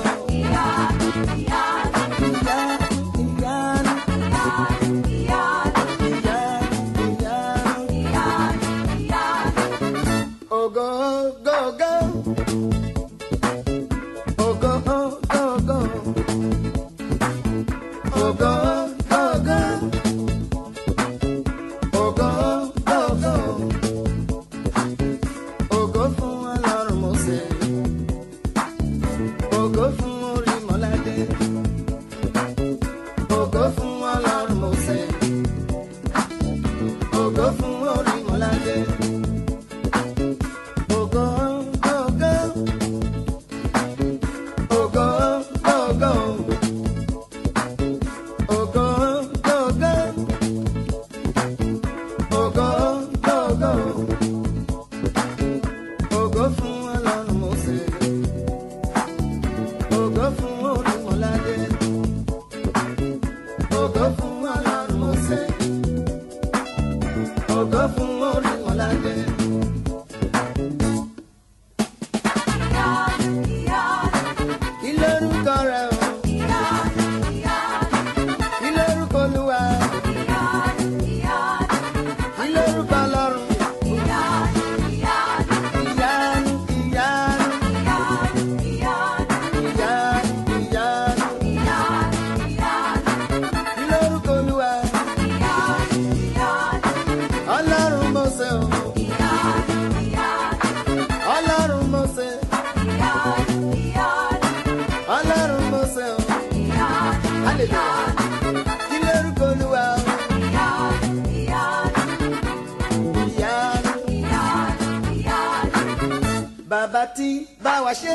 Bàbá tí bá wa ṣe,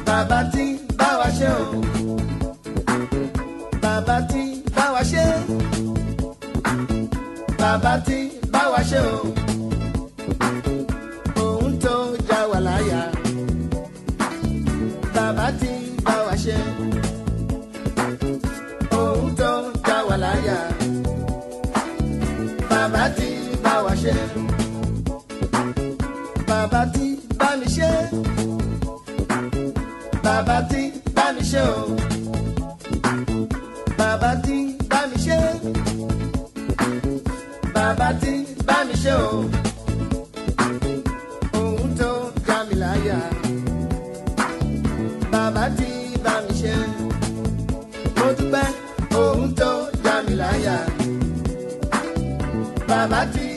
bàbá tí bá wa ṣe o, bàbá tí bá wa ṣe, bàbá tí bá wa ṣe o, ohun tó já wa láyà, bàbá tí bá wa ṣe, ohun tó já wa láyà, bàbá tí bá wa ṣe. Bàbá tí bá mi ṣe, bàbá tí bá mi ṣe o, bàbá tí bá mi ṣe, bàbá tí bá mi ṣe o, ohun tó já mi láyà, bàbá tí bá mi ṣe, mo dúpẹ́ ohun tó já mi láyà, bàbá tí